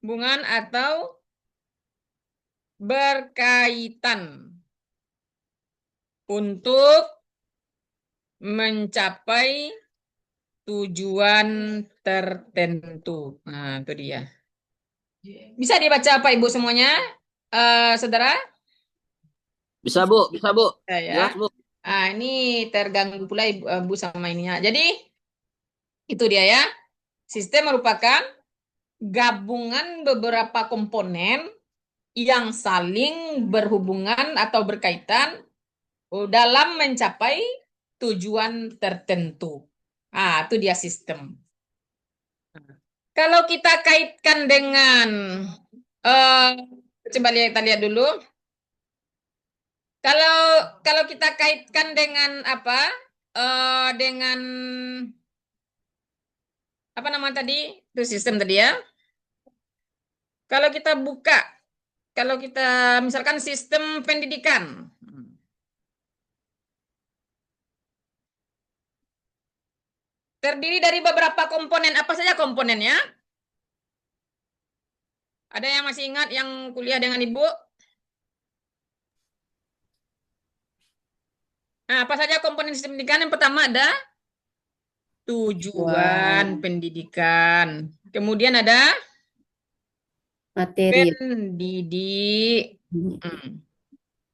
Hubungan atau berkaitan untuk mencapai tujuan tertentu. Itu dia. Bisa dibaca Pak Ibu semuanya, saudara?
Bisa Bu, bisa Bu.
Ya.
Jelas Bu.
Ini terganggu pula Ibu sama ininya. Jadi itu dia ya. Sistem merupakan gabungan beberapa komponen yang saling berhubungan atau berkaitan dalam mencapai tujuan tertentu. Itu dia sistem. Kalau kita kaitkan dengan coba kita lihat dulu. Kalau kita kaitkan dengan dengan apa nama tadi? Itu sistem tadi ya. Kalau kita buka, kalau kita misalkan sistem pendidikan. Terdiri dari beberapa komponen. Apa saja komponennya? Ada yang masih ingat yang kuliah dengan Ibu? Apa saja komponen sistem pendidikan? Yang pertama ada tujuan pendidikan. Kemudian ada
materi.
pendidik.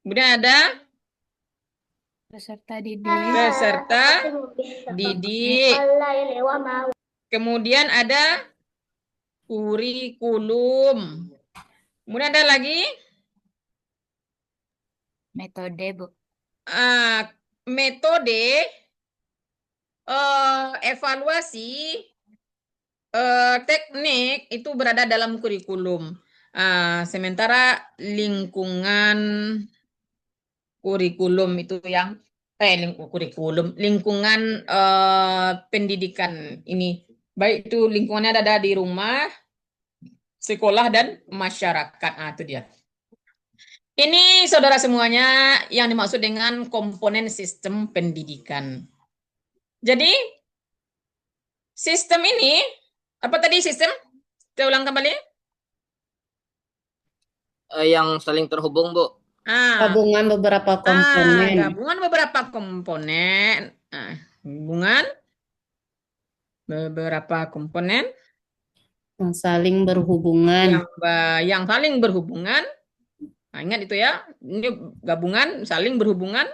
Kemudian ada
Peserta didik.
peserta didik. Kemudian ada kurikulum. Kemudian ada lagi
Metode, Bu.
metode evaluasi teknik itu berada dalam kurikulum. Sementara kurikulum itu yang lingkungan pendidikan ini, baik itu lingkungannya ada di rumah, sekolah, dan masyarakat. Itu dia. Ini saudara semuanya yang dimaksud dengan komponen sistem pendidikan. Jadi sistem ini, apa tadi sistem? Kita ulang kembali.
Yang saling terhubung, Bu.
Gabungan beberapa komponen.
Gabungan beberapa komponen. Hubungan beberapa komponen
Yang saling berhubungan.
yang saling berhubungan. Ingat itu ya, ini gabungan saling berhubungan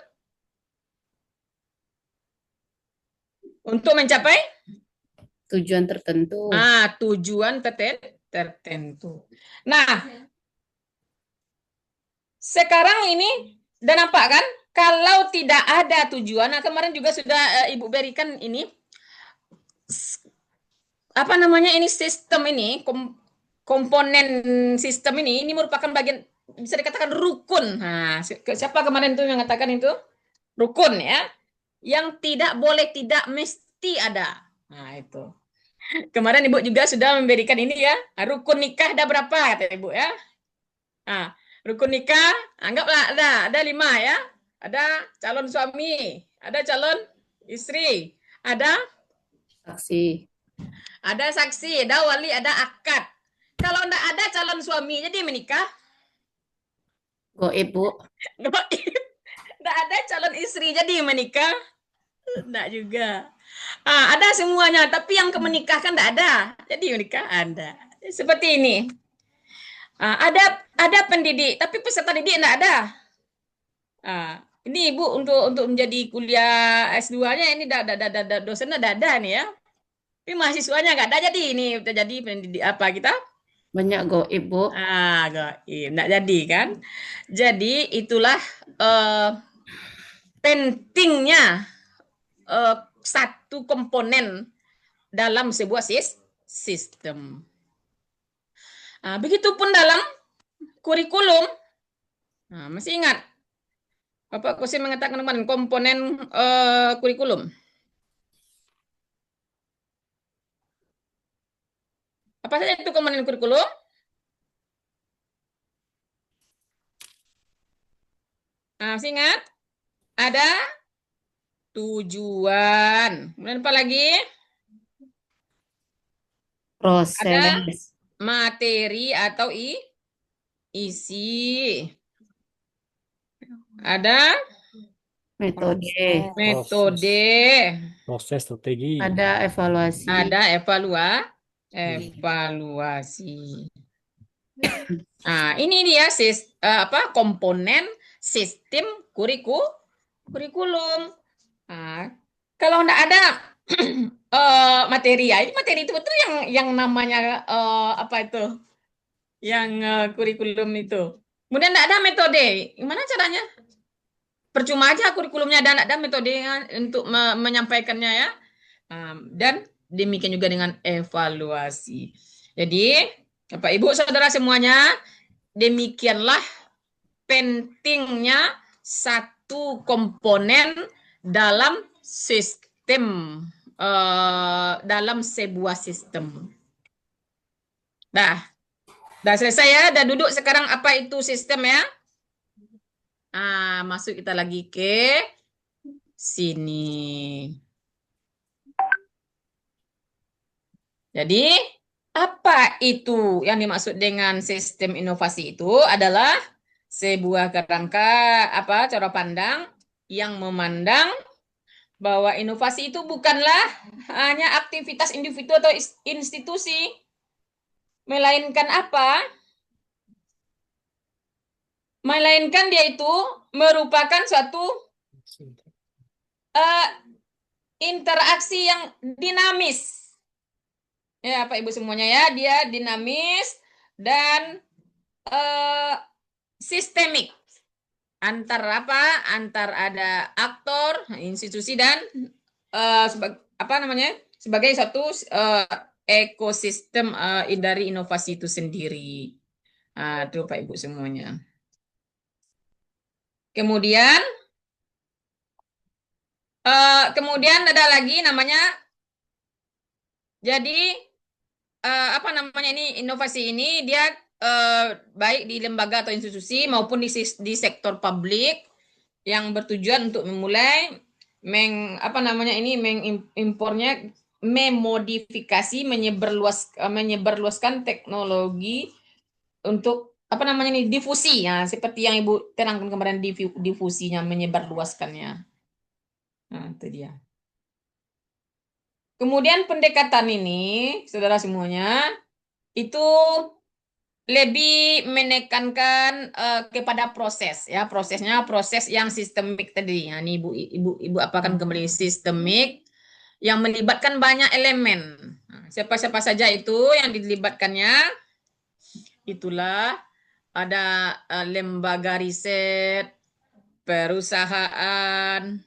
untuk mencapai
tujuan tertentu.
Tujuan tertentu. Nah, sekarang ini udah nampak kan? Kalau tidak ada tujuan, kemarin juga sudah Ibu berikan ini, apa namanya ini, sistem ini, komponen sistem ini merupakan bagian, bisa dikatakan rukun. Siapa kemarin tuh yang mengatakan itu? Rukun ya. Yang tidak boleh, tidak mesti ada. Itu. Kemarin Ibu juga sudah memberikan ini ya. Rukun nikah ada berapa kata Ibu ya? Rukun nikah, anggaplah ada 5 ya. Ada calon suami, ada calon istri, ada
saksi,
ada wali, ada akad. Kalau enggak ada calon suami, jadi menikah?
Goib, Bu.
Goib. Enggak ada calon istri, jadi menikah? Enggak juga. Ada semuanya, tapi yang menikahkan enggak ada. Jadi menikah ada. Seperti ini. Ada pendidik, tapi peserta didik enggak ada. Ini Ibu untuk menjadi kuliah S2-nya ini dosennya ada nih ya. Tapi mahasiswanya enggak ada, jadi ini jadi pendidik apa kita?
Banyak goib, Bu.
Goib. Enggak jadi kan? Jadi itulah pentingnya satu komponen dalam sebuah sistem. Begitupun dalam kurikulum. Masih ingat? Bapak Kosim mengatakan kemarin komponen kurikulum. Apa saja itu komponen kurikulum? Masih ingat? Ada tujuan. Kemudian apa lagi?
Proses.
Ada materi atau isi. Ada
metode.
Proses strategi.
Ada evaluasi.
Ada evaluasi. Ini dia komponen sistem kurikulum. Kalau enggak ada materi itu betul yang namanya kurikulum itu. Kemudian enggak ada metode. Gimana caranya? Percuma aja kurikulumnya dan ada metode untuk menyampaikannya ya. Dan demikian juga dengan evaluasi. Jadi, Bapak Ibu Saudara semuanya, demikianlah pentingnya satu komponen dalam sistem, dalam sebuah sistem. Dah selesai ya, dah duduk sekarang apa itu sistem ya? Masuk kita lagi ke sini. Jadi, apa itu yang dimaksud dengan sistem inovasi itu adalah sebuah kerangka cara pandang yang memandang bahwa inovasi itu bukanlah hanya aktivitas individu atau institusi, melainkan apa? Melainkan dia itu merupakan suatu interaksi yang dinamis. Ya, Pak Ibu semuanya ya, dia dinamis dan sistemik. Antar apa? Antar ada aktor, institusi dan sebagai satu ekosistem dari inovasi itu sendiri. Itu Pak Ibu semuanya. Kemudian ada lagi namanya, jadi ini inovasi ini dia baik di lembaga atau institusi maupun di sektor publik yang bertujuan untuk memulai mengimpornya, memodifikasi, menyebarluaskan teknologi untuk difusi ya, seperti yang Ibu terangkan kemarin, difusinya, menyebarluaskannya. Nah, itu dia. Kemudian pendekatan ini, saudara semuanya, itu lebih menekankan kepada proses ya, proses yang sistemik tadi ya. Ini ibu apakan kembali sistemik yang melibatkan banyak elemen. Nah, siapa saja itu yang dilibatkannya? Itulah ada lembaga riset, perusahaan,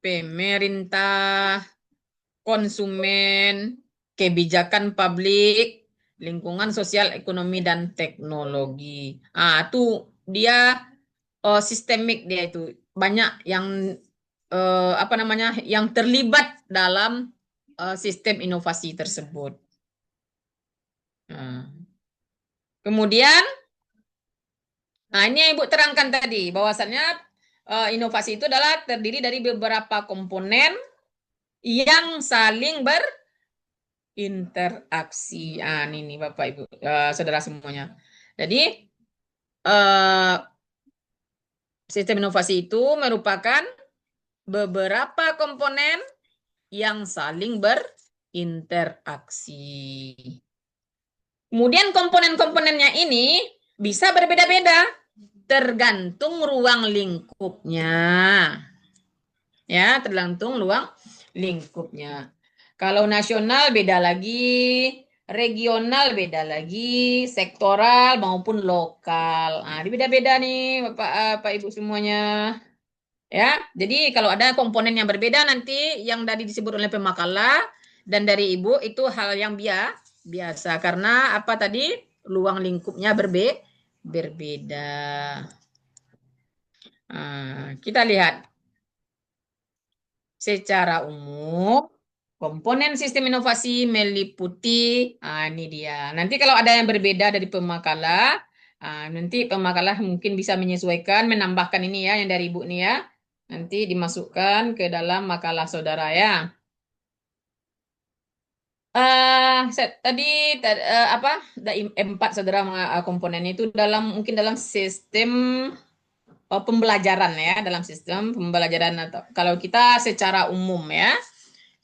pemerintah, konsumen, kebijakan publik, lingkungan sosial, ekonomi, dan teknologi. Itu dia sistemik, dia itu banyak yang yang terlibat dalam sistem inovasi tersebut. Kemudian ini yang Ibu terangkan tadi, bahwasannya inovasi itu adalah terdiri dari beberapa komponen yang saling berinteraksi. Ini Bapak Ibu, saudara semuanya. Jadi sistem inovasi itu merupakan beberapa komponen yang saling berinteraksi. Kemudian komponen-komponennya ini bisa berbeda-beda tergantung ruang lingkupnya. Ya, tergantung ruang lingkupnya. Kalau nasional beda lagi, regional beda lagi, sektoral maupun lokal. Beda-beda nih Bapak Ibu semuanya. Ya, jadi kalau ada komponen yang berbeda nanti yang tadi disebut oleh pemakalah dan dari Ibu itu hal yang biasa karena apa tadi? Ruang lingkupnya berbeda. Kita lihat secara umum komponen sistem inovasi meliputi, ini dia. Nanti kalau ada yang berbeda dari pemakalah, nanti pemakalah mungkin bisa menyesuaikan, menambahkan ini ya, yang dari Ibu nih ya. Nanti dimasukkan ke dalam makalah saudara ya. Tadi ada 4 saudara komponennya itu mungkin dalam sistem pembelajaran ya, dalam sistem pembelajaran atau kalau kita secara umum ya.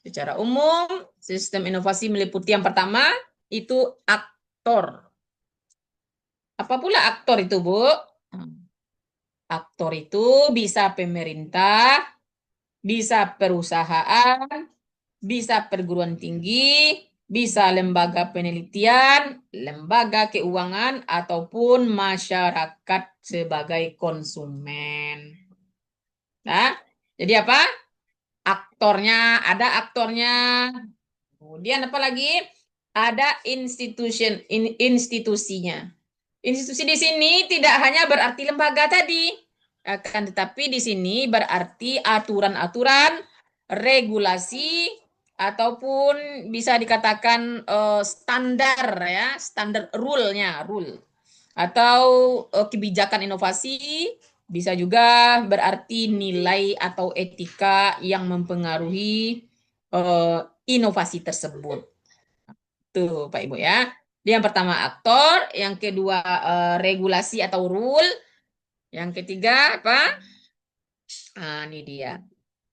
Secara umum, sistem inovasi meliputi yang pertama itu aktor. Apa pula aktor itu, Bu? Aktor itu bisa pemerintah, bisa perusahaan, bisa perguruan tinggi, bisa lembaga penelitian, lembaga keuangan, ataupun masyarakat sebagai konsumen. Nah, jadi apa? Aktornya, ada aktornya. Kemudian apa lagi? Ada institusinya. Institusi di sini tidak hanya berarti lembaga tadi, akan tetapi di sini berarti aturan-aturan, regulasi, ataupun bisa dikatakan standar ya, standar rule-nya, atau kebijakan inovasi. Bisa juga berarti nilai atau etika yang mempengaruhi inovasi tersebut. Tuh Pak Ibu ya. Yang pertama aktor, yang kedua regulasi atau rule, yang ketiga apa? Ini dia.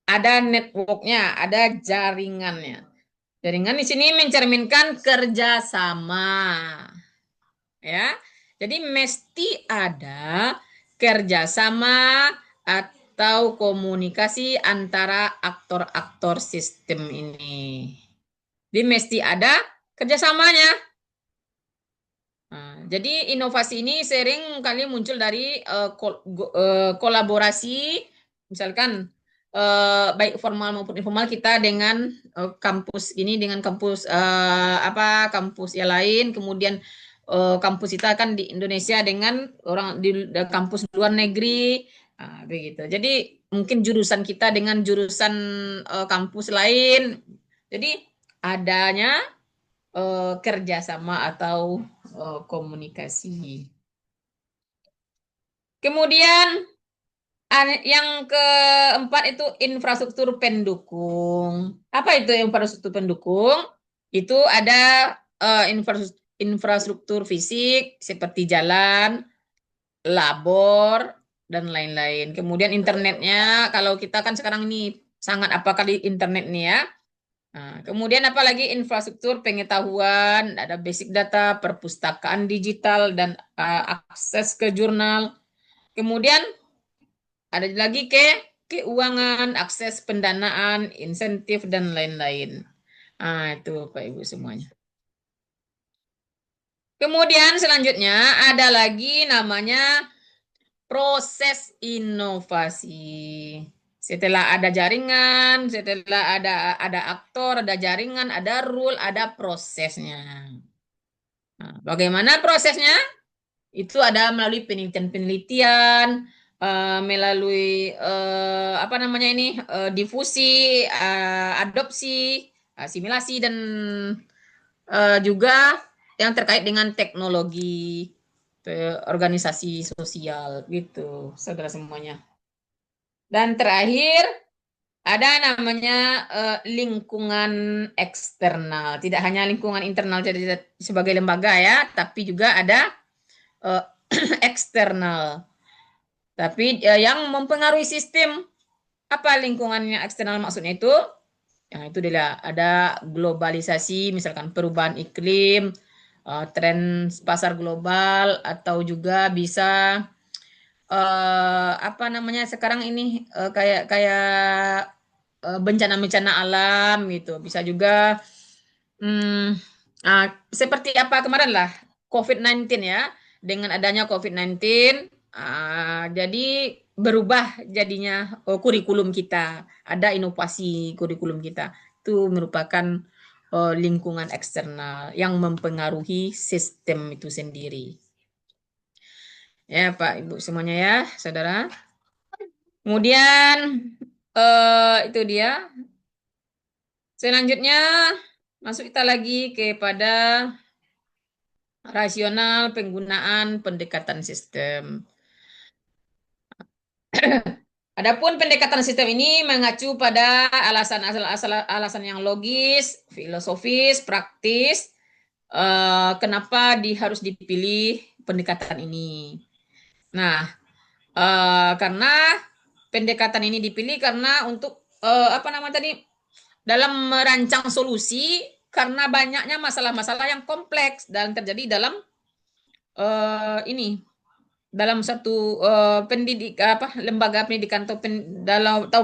ada networknya, ada jaringannya. Jaringan di sini mencerminkan kerjasama, ya. Jadi mesti ada kerjasama atau komunikasi antara aktor-aktor sistem ini. Jadi mesti ada kerjasamanya. Nah, jadi inovasi ini sering kali muncul dari kolaborasi, misalkan baik formal maupun informal kita dengan kampus ini dengan kampus kampus yang lain, kemudian kampus kita kan di Indonesia dengan orang di kampus luar negeri, begitu. Jadi mungkin jurusan kita dengan jurusan kampus lain. Jadi adanya kerjasama atau komunikasi. Kemudian yang keempat itu infrastruktur pendukung. Apa itu infrastruktur pendukung? Itu ada infrastruktur fisik seperti jalan, labor, dan lain-lain. Kemudian internetnya, kalau kita kan sekarang ini sangat apakah di internet nih ya. Nah, kemudian apalagi infrastruktur pengetahuan, ada basic data, perpustakaan digital, dan akses ke jurnal. Kemudian ada lagi keuangan, akses pendanaan, insentif, dan lain-lain. Nah, itu Pak Ibu semuanya. Kemudian selanjutnya ada lagi namanya proses inovasi. Setelah ada jaringan, setelah ada aktor, ada jaringan, ada rule, ada prosesnya. Nah, bagaimana prosesnya? Itu ada melalui penelitian-penelitian, melalui difusi, adopsi, asimilasi, dan juga yang terkait dengan teknologi, organisasi sosial, gitu, saudara semuanya. Dan terakhir ada namanya lingkungan eksternal. Tidak hanya lingkungan internal jadi sebagai lembaga ya, tapi juga ada eksternal. Tapi yang mempengaruhi sistem, apa lingkungannya eksternal maksudnya itu? Yang itu ada globalisasi, misalkan perubahan iklim, tren pasar global, atau juga bisa sekarang ini kayak bencana-bencana alam gitu. Bisa juga seperti apa kemarin lah COVID-19 ya. Dengan adanya COVID-19 jadi berubah jadinya kurikulum kita. Ada inovasi kurikulum kita. Itu merupakan lingkungan eksternal yang mempengaruhi sistem itu sendiri. Ya Pak Ibu semuanya ya, saudara. Kemudian itu dia. Selanjutnya masuk kita lagi kepada rasional penggunaan pendekatan sistem. Adapun pendekatan sistem ini mengacu pada alasan yang logis, filosofis, praktis. Kenapa harus dipilih pendekatan ini? Nah, karena pendekatan ini dipilih karena untuk dalam merancang solusi karena banyaknya masalah-masalah yang kompleks dan terjadi dalam dalam satu lembaga pendidikan atau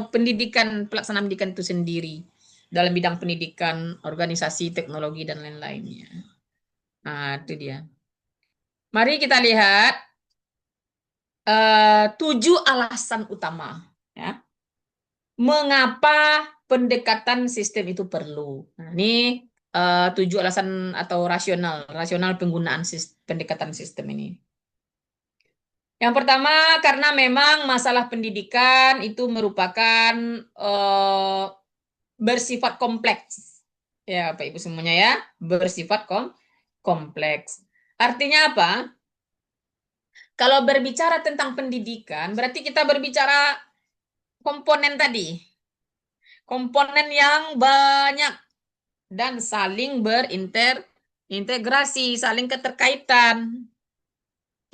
pendidikan pelaksanaan pendidikan itu sendiri dalam bidang pendidikan, organisasi, teknologi, dan lain-lainnya. Nah, itu dia. Mari kita lihat 7 alasan utama ya. Mengapa pendekatan sistem itu perlu. Nah, ini 7 alasan atau rasional penggunaan pendekatan sistem ini. Yang pertama, karena memang masalah pendidikan itu merupakan bersifat kompleks. Ya, Pak Ibu semuanya ya, bersifat kompleks. Artinya apa? Kalau berbicara tentang pendidikan, berarti kita berbicara komponen tadi. Komponen yang banyak dan saling berintegrasi, saling keterkaitan.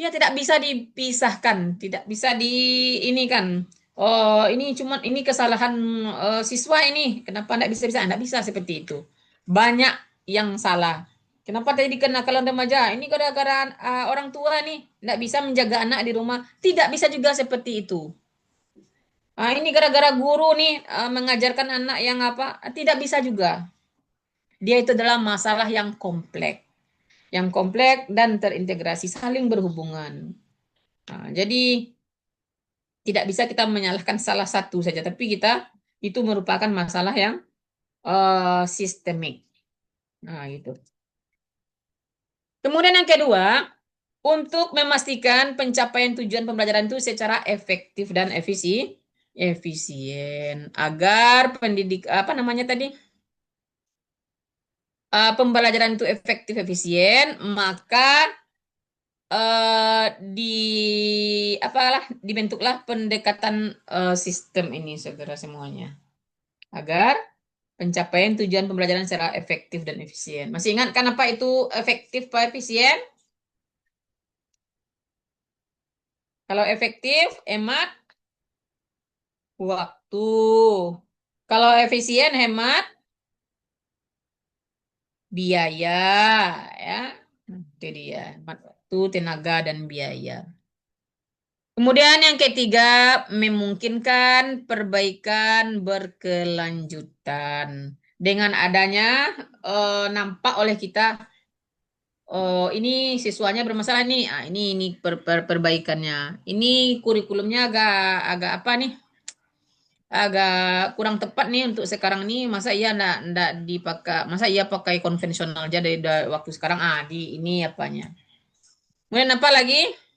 Dia tidak bisa dipisahkan, tidak bisa oh ini kesalahan siswa ini, kenapa enggak bisa-bisa? Enggak bisa seperti itu. Banyak yang salah. Kenapa tadi kenakalan remaja? Ini gara-gara orang tua nih, enggak bisa menjaga anak di rumah. Tidak bisa juga seperti itu. Ini gara-gara guru nih mengajarkan anak yang apa? Tidak bisa juga. Dia itu adalah masalah yang kompleks. Yang kompleks dan terintegrasi, saling berhubungan. Jadi tidak bisa kita menyalahkan salah satu saja, tapi kita itu merupakan masalah yang sistemik. Nah, gitu. Kemudian yang kedua, untuk memastikan pencapaian tujuan pembelajaran itu secara efektif dan efisien agar pembelajaran itu efektif efisien, maka dibentuklah pendekatan sistem ini saudara semuanya agar pencapaian tujuan pembelajaran secara efektif dan efisien. Masih ingat kan apa itu efektif Pak efisien? Kalau efektif hemat waktu. Kalau efisien hemat biaya ya. Itu dia, hemat waktu, tenaga dan biaya. Kemudian yang ketiga, memungkinkan perbaikan berkelanjutan. Dengan adanya nampak oleh kita, ini siswanya bermasalah nih. Ini perbaikannya. Ini kurikulumnya agak apa nih? Agak kurang tepat nih untuk sekarang nih. Masa iya ndak dipakai? Masa iya pakai konvensional aja dari waktu sekarang? Di ini apanya? Kemudian apa lagi?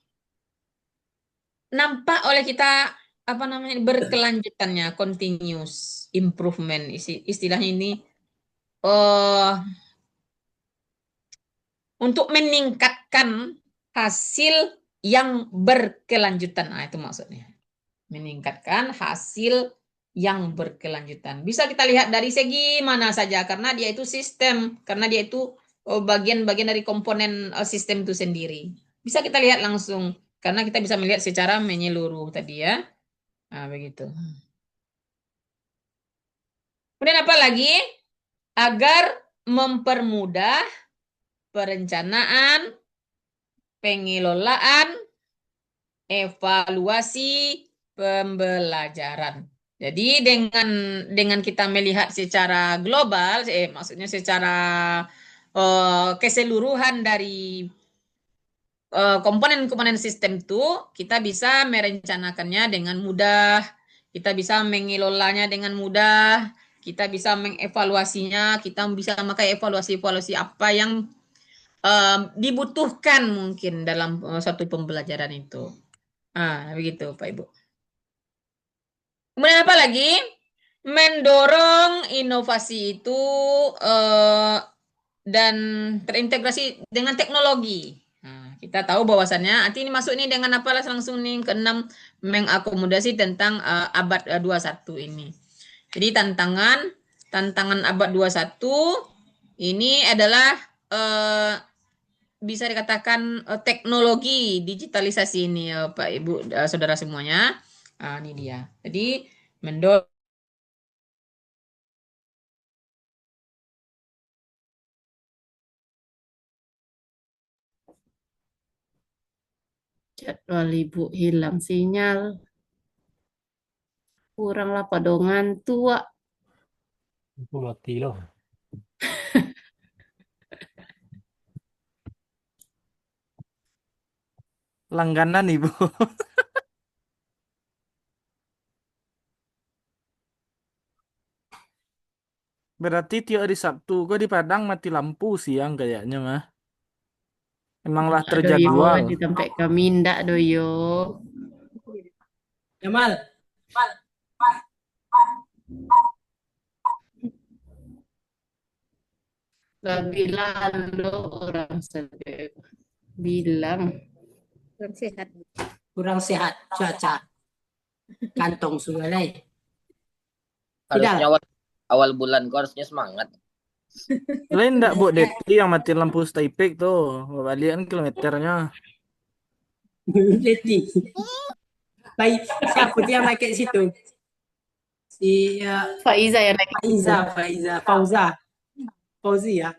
Nampak oleh kita berkelanjutannya, continuous improvement istilahnya ini untuk meningkatkan hasil yang berkelanjutan. Itu maksudnya, meningkatkan hasil yang berkelanjutan. Bisa kita lihat dari segi mana saja, karena dia itu sistem, karena dia itu bagian-bagian dari komponen sistem itu sendiri. Bisa kita lihat langsung, karena kita bisa melihat secara menyeluruh tadi ya. Begitu. Kemudian apa lagi? Agar mempermudah perencanaan, pengelolaan, evaluasi pembelajaran. Jadi dengan kita melihat secara global, maksudnya secara keseluruhan dari komponen-komponen sistem itu, kita bisa merencanakannya dengan mudah, kita bisa mengelolanya dengan mudah, kita bisa mengevaluasinya, kita bisa memakai evaluasi-evaluasi apa yang dibutuhkan mungkin dalam satu pembelajaran itu. Begitu Pak Ibu. Kemudian apa lagi? Mendorong inovasi itu dan terintegrasi dengan teknologi. Kita tahu bahwasannya nanti ini masuk ini dengan apa langsung nih ke-6, mengakomodasi tentang abad 21 ini. Jadi tantangan abad 21 ini adalah bisa dikatakan teknologi digitalisasi ini Pak Ibu saudara semuanya. Ini dia. Jadi mendorong
Jadwal Ibu hilang sinyal. Kurang lah padongan tua.
Aku mati loh.
Langganan Ibu. Berarti tiap hari Sabtu kok di Padang mati lampu siang kayaknya mah. Emanglah
Adoyo
terjadwal.
di tempat kami ndak doyo.
Jamal.
Gak bilang lo orang sedih. Bilang.
Kurang sehat cuaca. Kantong sungai.
Harusnya awal bulan kau harusnya semangat.
Lain enggak Bu Deti yang mati lampu stay peak tuh. Balian kilometernya.
Leti. Siapa tuh yang pakai situ? Si
Faiza yang naik itu.
Fauzi ya.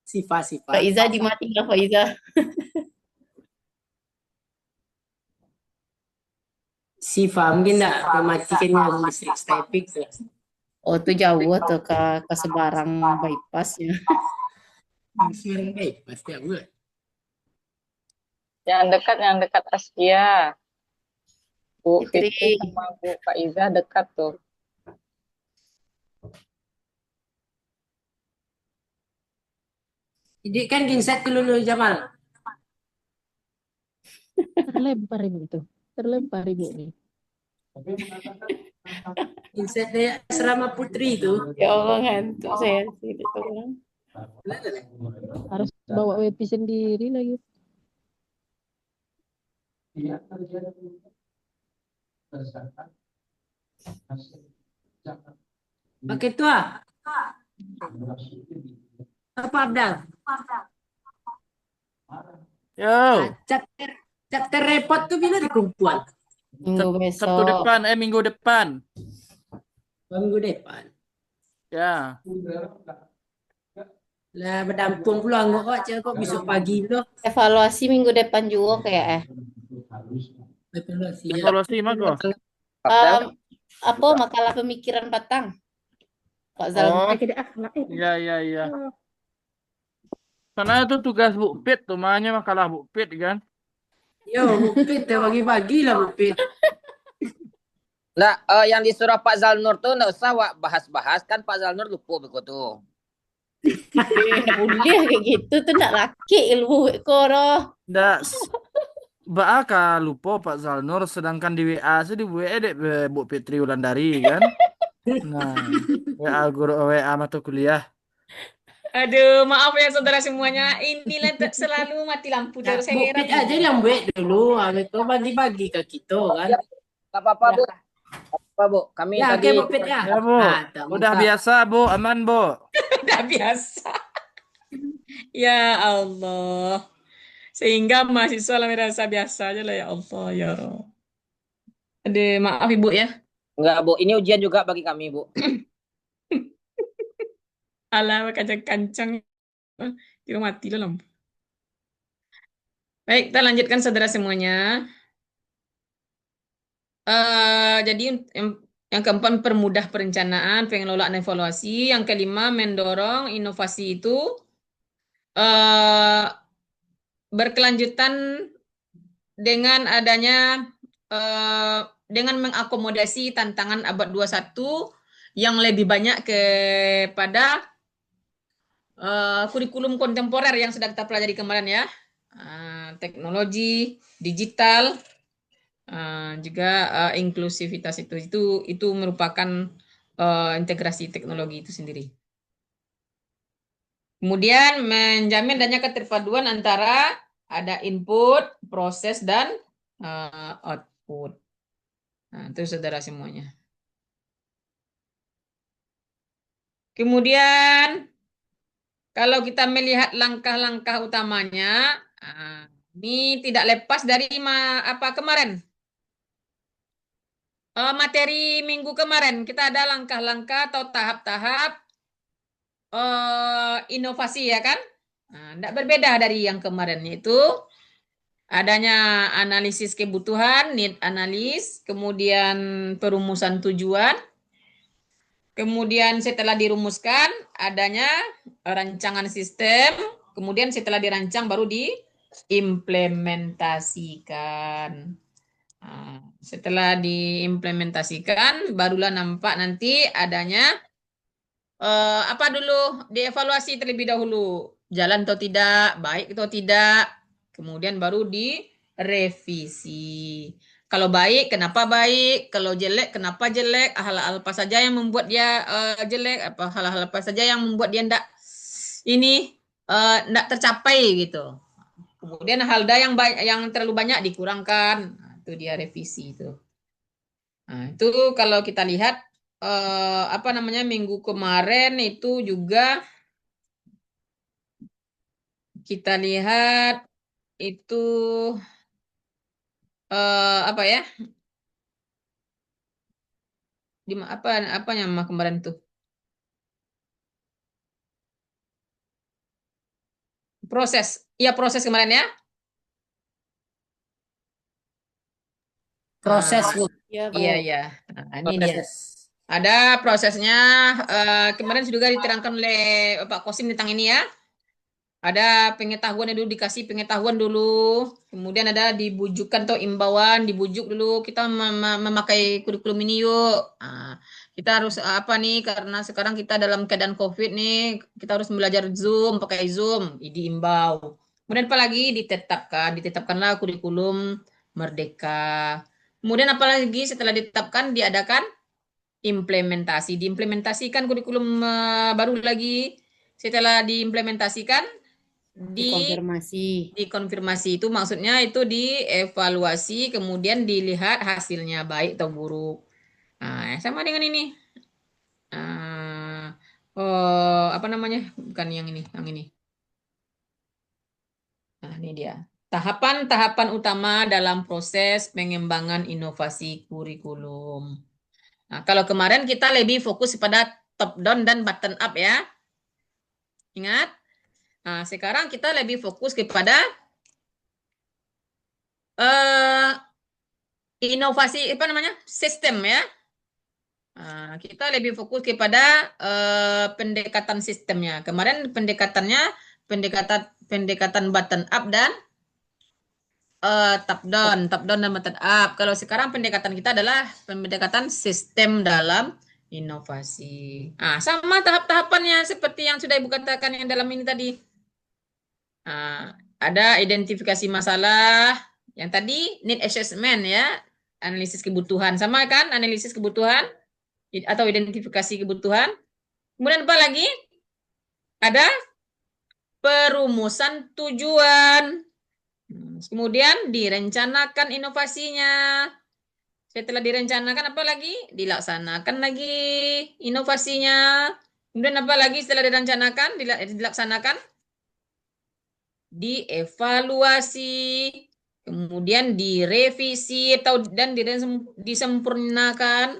Sifa.
Faiza dimatiin Faiza.
Sifa mungkin enggak mematikannya listrik static tuh.
Oh, itu jauh tuh ke Sebarang bypass ya.
Sekarang pasti aku.
Yang dekat Askia. Bu
Fitri.
Fitri sama Bu Faiza dekat tuh.
Jadi kan genset dulu Jamal.
Terlempar ibu itu. Terlempar ibu nih.
Genset dari asrama putri itu.
Ya Allah ngantuk saya sih itu.
Harus bawa WP sendiri lagi.
Pakai tua. Apa Abdal?
Yo,
Chapter repot tuh bila dikumpul.
Minggu
Sabtu
besok.
depan, minggu depan.
Minggu depan.
Ya,
Lah berdampung pula kok besok pagi loh.
Evaluasi minggu depan juga kayak
evaluasi mah kok.
apa makalah pemikiran Batang. Pak Zal.
Oh, iya. Karena itu tugas Bu Pit, tuh makanya makalah Bu Pit kan.
Yo, Bupit bagi-bagi lah Bupit.
Nah, yang disuruh Pak Zalnur tuh nggak usah bahas-bahas kan Pak Zalnur lupa begitu.
Boleh kayak gitu tuh nak laki ilmu koro.
Nggak, Mbak lupa Pak Zalnur, sedangkan di WA sih di WA dek Bu Fitri Wulandari kan. Nah, WA guru WA mata kuliah.
Aduh, maaf ya saudara semuanya. Inilah selalu mati lampu terus. Saya heran.
Bupit aja yang buat dulu, itu bagi-bagi ke kita kan.
Gak apa-apa Bu. Apa Bu? Kami
Ya,
tadi.
oke Bupit ya.
Ya Bu, udah biasa Bu, aman Bu.
Udah biasa. Ya Allah. Sehingga mahasiswa lah merasa biasa aja lah ya Allah ya Rob. Aduh, maaf Ibu ya.
Enggak Bu, ini ujian juga bagi kami Bu.
Alah, kancang-kancang. Kira mati lah lampu. Baik, kita lanjutkan saudara semuanya. Jadi yang keempat mempermudah perencanaan, pengelolaan evaluasi. Yang kelima mendorong inovasi itu berkelanjutan dengan adanya dengan mengakomodasi tantangan abad 21 yang lebih banyak kepada kurikulum kontemporer yang sudah kita pelajari kemarin ya. Teknologi, digital, juga inklusivitas itu merupakan integrasi teknologi itu sendiri. Kemudian menjamin adanya keterpaduan antara ada input, proses dan output. Nah, itu saudara semuanya. Kemudian kalau kita melihat langkah-langkah utamanya, ini tidak lepas dari apa kemarin. Materi minggu kemarin kita ada langkah-langkah atau tahap-tahap inovasi ya kan? Tidak berbeda dari yang kemarin, yaitu adanya analisis kebutuhan, need analis, kemudian perumusan tujuan, kemudian setelah dirumuskan adanya rancangan sistem, kemudian setelah dirancang baru diimplementasikan. Setelah diimplementasikan barulah nampak nanti adanya apa dulu dievaluasi terlebih dahulu, jalan atau tidak, baik atau tidak, kemudian baru direvisi. Kalau baik, kenapa baik? Kalau jelek, kenapa jelek? Hal-hal apa saja yang membuat dia jelek? Apa hal-hal apa saja yang membuat dia enggak tercapai gitu. Kemudian hal yang terlalu banyak dikurangkan. Itu dia revisi itu. Nah, itu kalau kita lihat minggu kemarin itu juga kita lihat itu apanya mah kemarin tuh? Proses. Iya, proses kemarin ya.
Proses,
Ah,
Bu.
Ya, Bu.
iya, iya. Nah, ini dia.
Proses.
Ada prosesnya, kemarin juga diterangkan oleh Pak Kosim tentang ini ya. Ada pengetahuan dulu, dikasih pengetahuan dulu. Kemudian ada dibujukan atau imbauan, dibujuk dulu. Kita memakai kurikulum ini yuk. Nah, kita harus apa nih, karena sekarang kita dalam keadaan COVID nih, kita harus belajar Zoom, pakai Zoom, diimbau. Kemudian apa lagi? Ditetapkanlah kurikulum Merdeka. Kemudian apalagi setelah ditetapkan, diadakan implementasi. Diimplementasikan kurikulum baru lagi. Setelah diimplementasikan,
Dikonfirmasi.
dikonfirmasi itu maksudnya itu dievaluasi, kemudian dilihat hasilnya baik atau buruk. Nah, sama dengan ini. Apa namanya? Bukan yang ini, yang ini. Nah, ini dia. Tahapan-tahapan utama dalam proses pengembangan inovasi kurikulum. Nah, kalau kemarin kita lebih fokus pada top down dan bottom up ya. Ingat? Nah, sekarang kita lebih fokus kepada inovasi apa namanya? Sistem ya. Nah, kita lebih fokus kepada pendekatan sistemnya. Kemarin pendekatannya pendekatan bottom up dan top down dan bottom up. Kalau sekarang pendekatan kita adalah pendekatan sistem dalam inovasi. Ah, sama tahap-tahapannya seperti yang sudah Ibu katakan yang dalam ini tadi. Ada identifikasi masalah, yang tadi need assessment ya, analisis kebutuhan. Sama kan analisis kebutuhan atau identifikasi kebutuhan. Kemudian apa lagi? Ada perumusan tujuan. Kemudian direncanakan inovasinya. Setelah direncanakan apa lagi? Dilaksanakan lagi inovasinya. Kemudian apa lagi setelah direncanakan, dilaksanakan? Dievaluasi. Kemudian direvisi dan disempurnakan.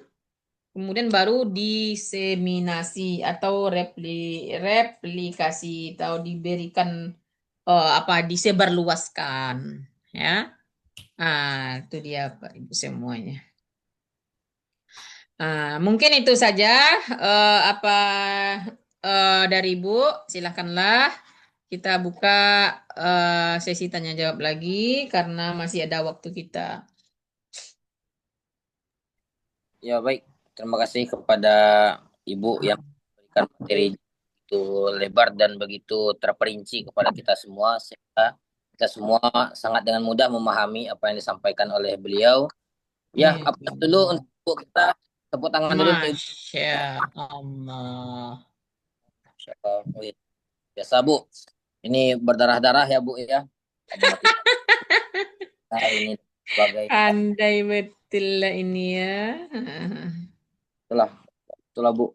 Kemudian baru diseminasi atau replikasi atau diberikan disebarluaskan ya. Nah, itu dia Pak Ibu semuanya. Mungkin itu saja dari Ibu, silakanlah kita buka sesi tanya jawab lagi karena masih ada waktu kita.
Ya, baik. Terima kasih kepada Ibu yang memberikan materi itu lebar dan begitu terperinci kepada kita semua, sehingga kita semua sangat dengan mudah memahami apa yang disampaikan oleh beliau. Ya, apa dulu untuk kita tepuk tangan dulu untuk Ibu.
Masya Allah.
Biasa Bu, ini berdarah-darah ya Bu ya. Nah, ini sebagai
Andai betul lah ini ya.
itulah Bu.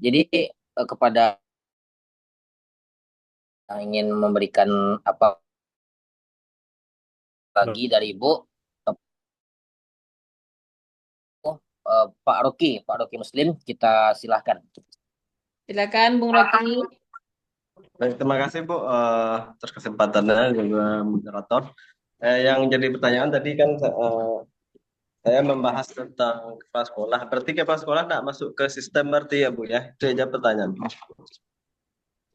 Jadi kepada yang ingin memberikan apa lagi dari Ibu, Pak Rocky Muslim, kita silahkan.
Silakan Bung Rocky.
Baik, terima kasih Bu atas kesempatannya juga moderator. Yang jadi pertanyaan tadi kan saya membahas tentang kepala sekolah. Berarti kepala sekolah tidak masuk ke sistem berarti ya Bu ya? Itu aja pertanyaan.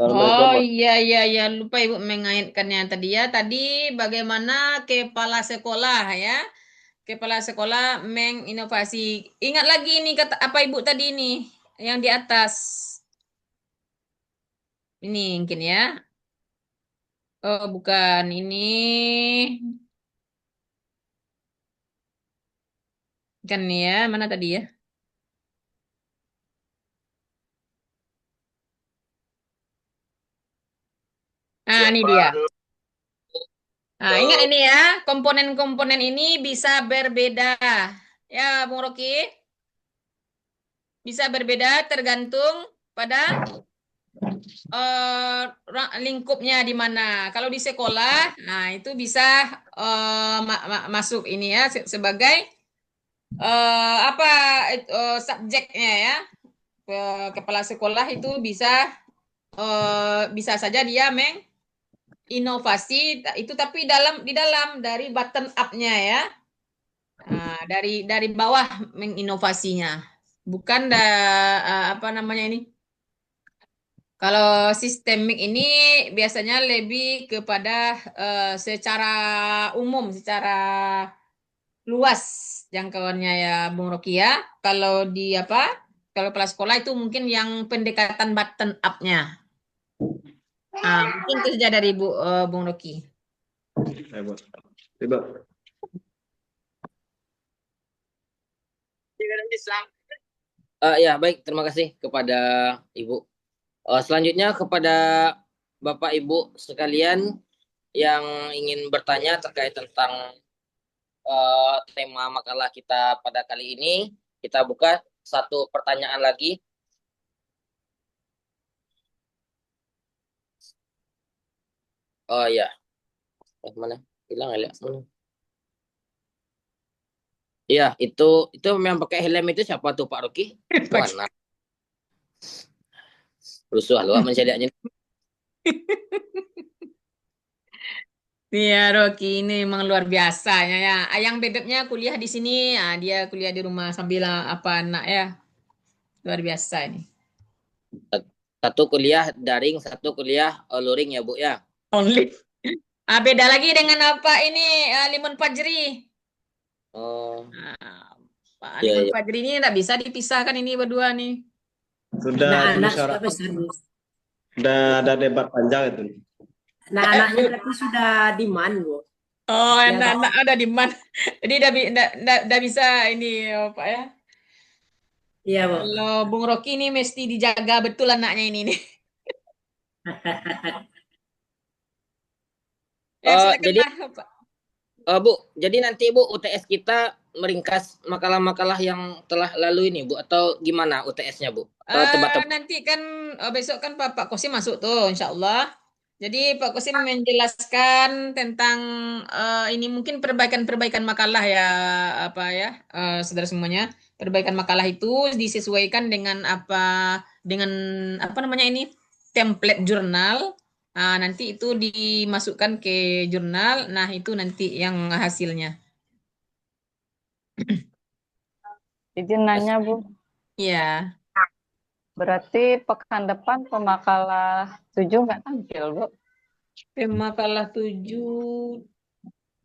Oh iya, lupa Ibu mengaitkannya tadi ya. Tadi bagaimana kepala sekolah ya. Kepala sekolah menginovasi. Ingat lagi ini kata apa Ibu tadi ini yang di atas. Ini mungkin ya. Oh, bukan ini. Kan ya, mana tadi ya? Ini dia. Nah, ingat ini ya, komponen-komponen ini bisa berbeda. Ya, Bung Rocky. Bisa berbeda tergantung pada lingkupnya di mana. Kalau di sekolah, nah itu bisa masuk ini ya sebagai apa subjeknya ya. Kepala sekolah itu bisa saja dia menginovasi itu, tapi di dalam dari button up-nya ya. Nah, dari bawah menginovasinya. Bukan apa namanya ini? Kalau sistemik ini biasanya lebih kepada secara umum, secara luas jangkauannya ya Bung Rocky ya. Kalau di apa? Kalau kepala sekolah itu mungkin yang pendekatan button up-nya. Mungkin itu saja dari Bung Rocky.
Bu. Ibu.
Ya, baik. Terima kasih kepada Ibu. Selanjutnya kepada Bapak Ibu sekalian yang ingin bertanya terkait tentang tema makalah kita pada kali ini, kita buka satu pertanyaan lagi. Oh ya, mana? Hilang ya? Iya, itu memang pakai helm itu siapa tuh Pak Rocky? Mana? Rusuh lu mencarinya.
Iya, Rocky ini memang luar biasa ya. Ayang bebeknya kuliah di sini, dia kuliah di rumah sambil apa anak ya. Luar biasa ini.
Satu kuliah daring, satu kuliah luring ya Bu ya.
Only. Beda lagi dengan apa ini Limun Fajri.
Oh.
Pak Limun Fajri ini tidak bisa dipisahkan ini berdua nih.
Sudah
Anak-anak
bicara,
sudah besar, Bu.
sudah ada debat panjang itu.
Nah, anaknya berarti sudah demand, Bu.
Oh,
Ya,
anak-anak ada di mana? Jadi udah bisa ini Pak ya.
Iya, Bu.
Kalau Bung Rocky ini mesti dijaga betul anaknya ini nih.
Jadi Bu, jadi nanti Bu UTS kita meringkas makalah-makalah yang telah lalu ini Bu, atau gimana UTS-nya Bu?
Nanti kan besok kan Pak Kosim masuk tuh insya Allah. Jadi Pak Kosim menjelaskan tentang ini mungkin perbaikan-perbaikan makalah ya apa ya saudara semuanya. Perbaikan makalah itu disesuaikan dengan apa namanya ini template jurnal. Nanti itu dimasukkan ke jurnal. Nah, itu nanti yang hasilnya.
Izin nanya, Bu.
Iya.
Berarti pekan depan pemakalah 7 nggak tampil, Bu?
Pemakalah 7.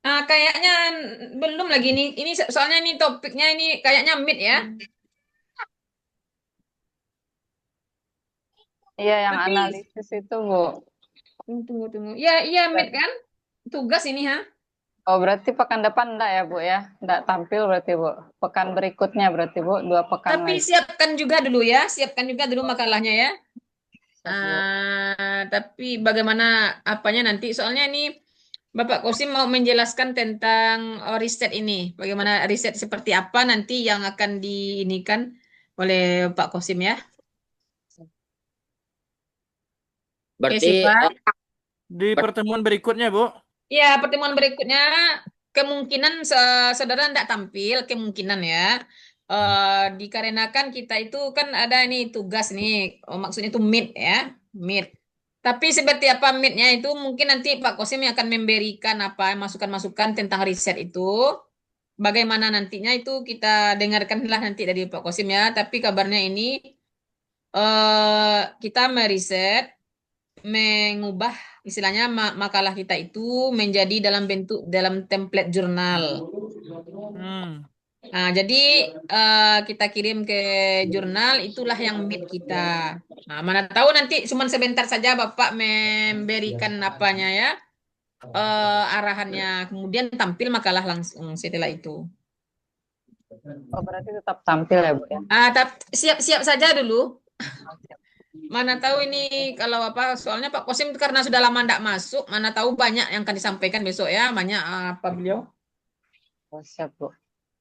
Kayaknya belum lagi nih. Ini soalnya ini topiknya ini kayaknya mid ya.
Iya, yang analisis itu, Bu.
Tunggu. Iya mid kan? Tugas ini ha.
Oh, berarti pekan depan enggak ya, Bu ya? Enggak tampil berarti, Bu. Pekan berikutnya berarti, Bu. 2 pekan
Tapi
lagi.
siapkan juga dulu ya. Siapkan juga dulu makalahnya ya. Tapi bagaimana apanya nanti? Soalnya ini Bapak Kosim mau menjelaskan tentang riset ini. Bagaimana riset seperti apa nanti yang akan diinikan oleh Pak Kosim ya.
Berarti
di pertemuan berikutnya, Bu.
Ya, pertemuan berikutnya kemungkinan saudara tidak tampil, kemungkinan ya. Dikarenakan kita itu kan ada ini tugas nih, maksudnya itu meet ya, meet. Tapi seperti apa meetnya itu mungkin nanti Pak Kosim yang akan memberikan apa masukan-masukan tentang riset itu. Bagaimana nantinya itu kita dengarkanlah nanti dari Pak Kosim ya. Tapi kabarnya ini kita meriset, mengubah istilahnya makalah kita itu menjadi dalam template jurnal. Jadi kita kirim ke jurnal, itulah yang meet kita. Mana tahu nanti cuma sebentar saja Bapak memberikan apanya ya arahannya, kemudian tampil makalah langsung setelah itu.
Oh, berarti tetap tampil ya, Bu ya?
Siap-siap saja dulu. Mana tahu ini kalau apa, soalnya Pak Kosim karena sudah lama tidak masuk, mana tahu banyak yang akan disampaikan besok ya, banyak apa beliau.
Oh, siap, Bu.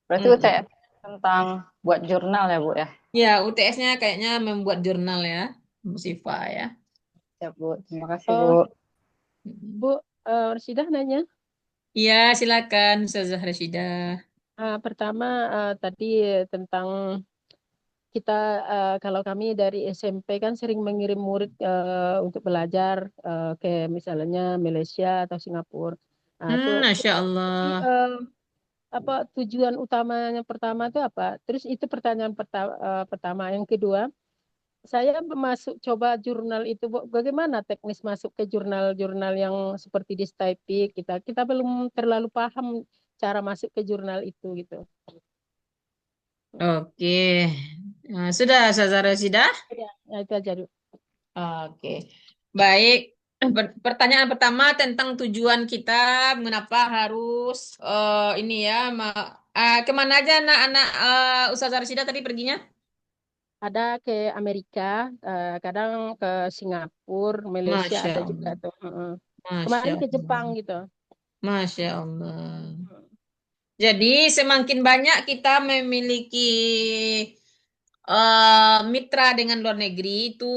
Berarti UTS tentang buat jurnal ya, Bu ya?
Ya, UTS-nya kayaknya membuat jurnal ya, Bu Siva ya.
Siap, Bu. Terima kasih, Bu.
Bu, Rasidah nanya.
Iya, silakan Ustazah Rashidah.
Pertama tadi tentang kita kalau kami dari SMP kan sering mengirim murid untuk belajar ke misalnya Malaysia atau Singapura. Tuh
Masya
jadi
Allah.
apa tujuan utamanya pertama itu apa? Terus itu pertanyaan pertama. Yang kedua, saya masuk coba jurnal itu, bagaimana teknis masuk ke jurnal-jurnal yang seperti di Stipik, kita belum terlalu paham cara masuk ke jurnal itu gitu.
Oke. Nah, sudah, Ustazah Rasidah?
Ya, itu aja dulu.
Oke. Baik. Pertanyaan pertama tentang tujuan kita, mengapa harus ini ya, kemana aja anak-anak Ustazah Rasidah tadi perginya?
Ada ke Amerika, kadang ke Singapura, Malaysia
Masya
ada
Allah.
juga tuh.
Masya
Kemarin ke
Allah.
Jepang gitu.
Masya Allah. Jadi semakin banyak kita memiliki mitra dengan luar negeri itu,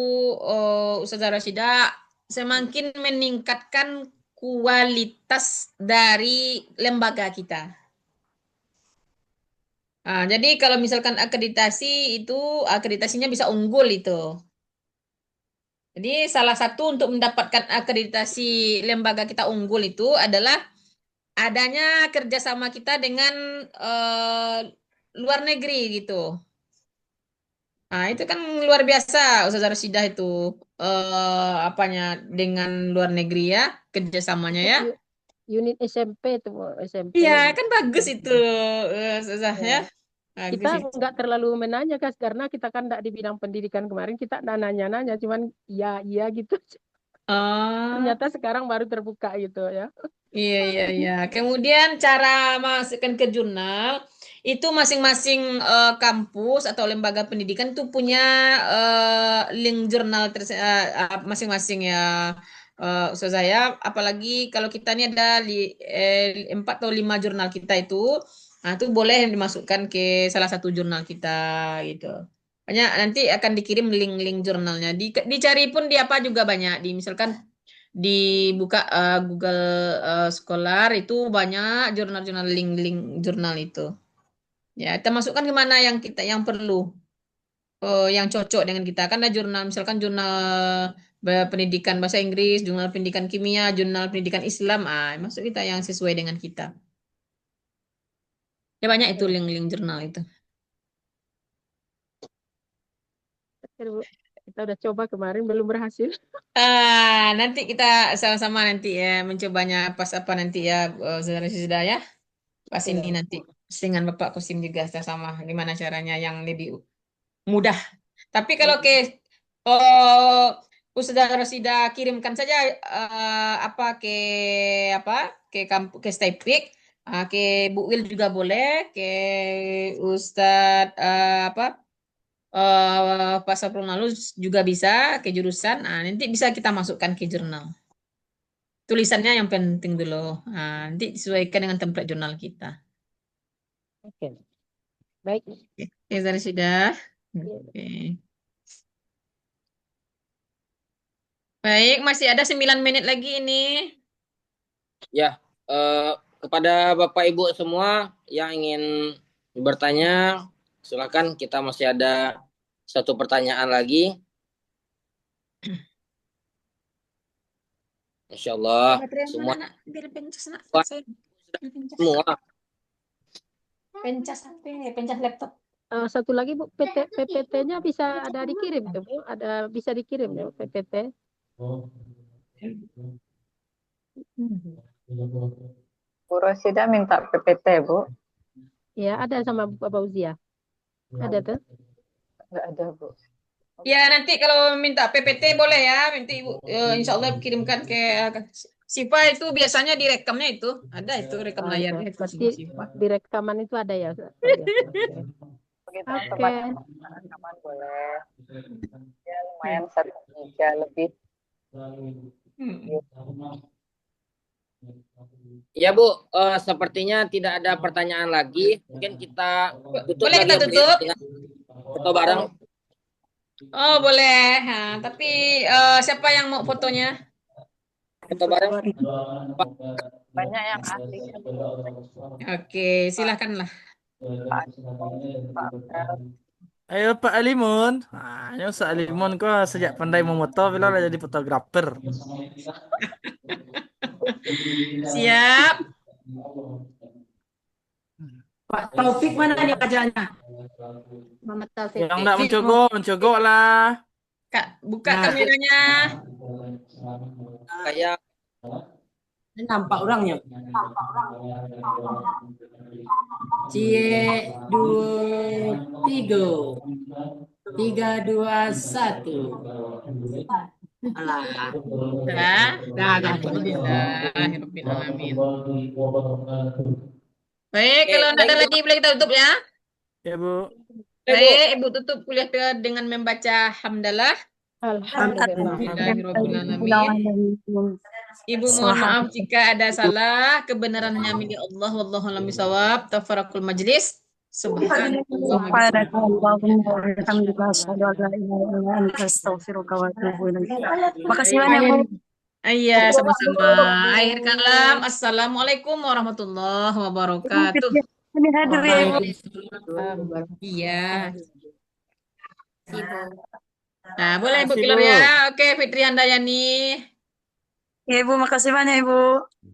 Ustazah Rasyidah, semakin meningkatkan kualitas dari lembaga kita. Jadi kalau misalkan akreditasinya bisa unggul itu. Jadi salah satu untuk mendapatkan akreditasi lembaga kita unggul itu adalah adanya kerjasama kita dengan luar negeri gitu. Itu kan luar biasa Ustazah Rasyidah itu apanya dengan luar negeri ya, kerjasamanya ya.
Unit SMP itu, SMP.
Iya, kan bagus itu Ustazah ya. Bagus
Kita
itu.
nggak terlalu menanya karena kita kan nggak di bidang pendidikan kemarin, kita nggak nanya-nanya, cuman iya gitu. Ternyata sekarang baru terbuka gitu ya.
Iya. Kemudian cara masukkan ke jurnal itu masing-masing kampus atau lembaga pendidikan itu punya link jurnal masing-masing ya. Ustazah ya, apalagi kalau kita ini ada 4 atau 5 jurnal kita itu, itu boleh dimasukkan ke salah satu jurnal kita gitu. Banyak nanti akan dikirim link-link jurnalnya. Dicari pun di apa juga banyak. Misalkan dibuka Google Scholar itu banyak jurnal-jurnal link-link jurnal itu. Ya, kita masukkan kemana yang yang perlu, yang cocok dengan kita. Kan ada jurnal, misalkan jurnal pendidikan bahasa Inggris, jurnal pendidikan kimia, jurnal pendidikan Islam, masuk kita yang sesuai dengan kita. Ya banyak itu link-link jurnal itu.
Kita udah coba kemarin belum berhasil.
Nanti kita sama-sama nanti ya mencobanya pas apa nanti ya saudara-saudara ya. Pas ini nanti dengan Bapak Kusim juga sama gimana caranya yang lebih mudah. Tapi kalau ke Saudara Rosida kirimkan saja ke Stipik, ke Bu Wil juga boleh, ke Ustadz Pak Saprul Nalus juga bisa, ke jurusan. Nanti bisa kita masukkan ke jurnal. Tulisannya yang penting dulu. Nanti disesuaikan dengan template jurnal kita.
Oke. Baik.
Dari sudah. Oke. Baik, masih ada 9 menit lagi ini.
Ya, kepada Bapak Ibu semua yang ingin bertanya, silakan, kita masih ada satu pertanyaan lagi. Insya Allah semua
pencas laptop.
Satu lagi Bu, PPT-nya bisa ada dikirim tuh Bu, bisa dikirim ya PPT.
Bu Rosida minta PPT Bu.
Ya ada sama Bapak Uzia. Ada tuh?
Nggak ada Bu.
Ya nanti kalau minta PPT boleh ya, nanti Ibu Insya Allah kirimkan ke Siva itu biasanya direkamnya itu ada itu rekam layarnya itu.
Pasti di rekaman itu ada ya.
Begitu rekaman boleh. Ya lumayan 1 giga lebih.
Ya Bu, sepertinya tidak ada pertanyaan lagi. Mungkin kita tutup
boleh
lagi
kita tutup
dengan foto bareng.
Oh boleh, tapi siapa yang mau fotonya?
Foto bareng.
Banyak yang asli.
Oke, silakanlah.
Ayo Pak Alimun. Ah, yang Pak Alimun kok sejak pandai memoto bila lah jadi fotografer.
Siap.
Pak Taufik mana nih wajahnya?
Muhammad Taufik.
Yang enggak mencogok lah.
Kak, buka
Nah.
kameranya.
Kayak
Ini nampak orangnya. Cie, 2, 3. 3, 2, 1. Alah.
Dah.
Dah.
Alhamdulillahirabbil alamin. Baik, kalau tidak ada lagi boleh kita tutup ya.
Ya Bu.
Baik, Ibu tutup kuliah kita dengan membaca hamdalah.
Alhamdulillah.
Alhamdulillahirabbil alamin. Ibu mohon maaf jika ada salah, kebenarannya milik Allah, wallahu a'lam bishawab. Tafarakul majlis. Subhanallah.
Makasih banyak Bu.
Iya, sama-sama. Akhir kalam. Assalamualaikum warahmatullahi wabarakatuh.
Ini hadir ya Ibu.
Iya.
Ibu.
Nah, boleh Ibu
Makasih,
keluar
Bu.
ya. Oke, Fitri Handayani.
Ya Ibu, makasih banyak Ibu.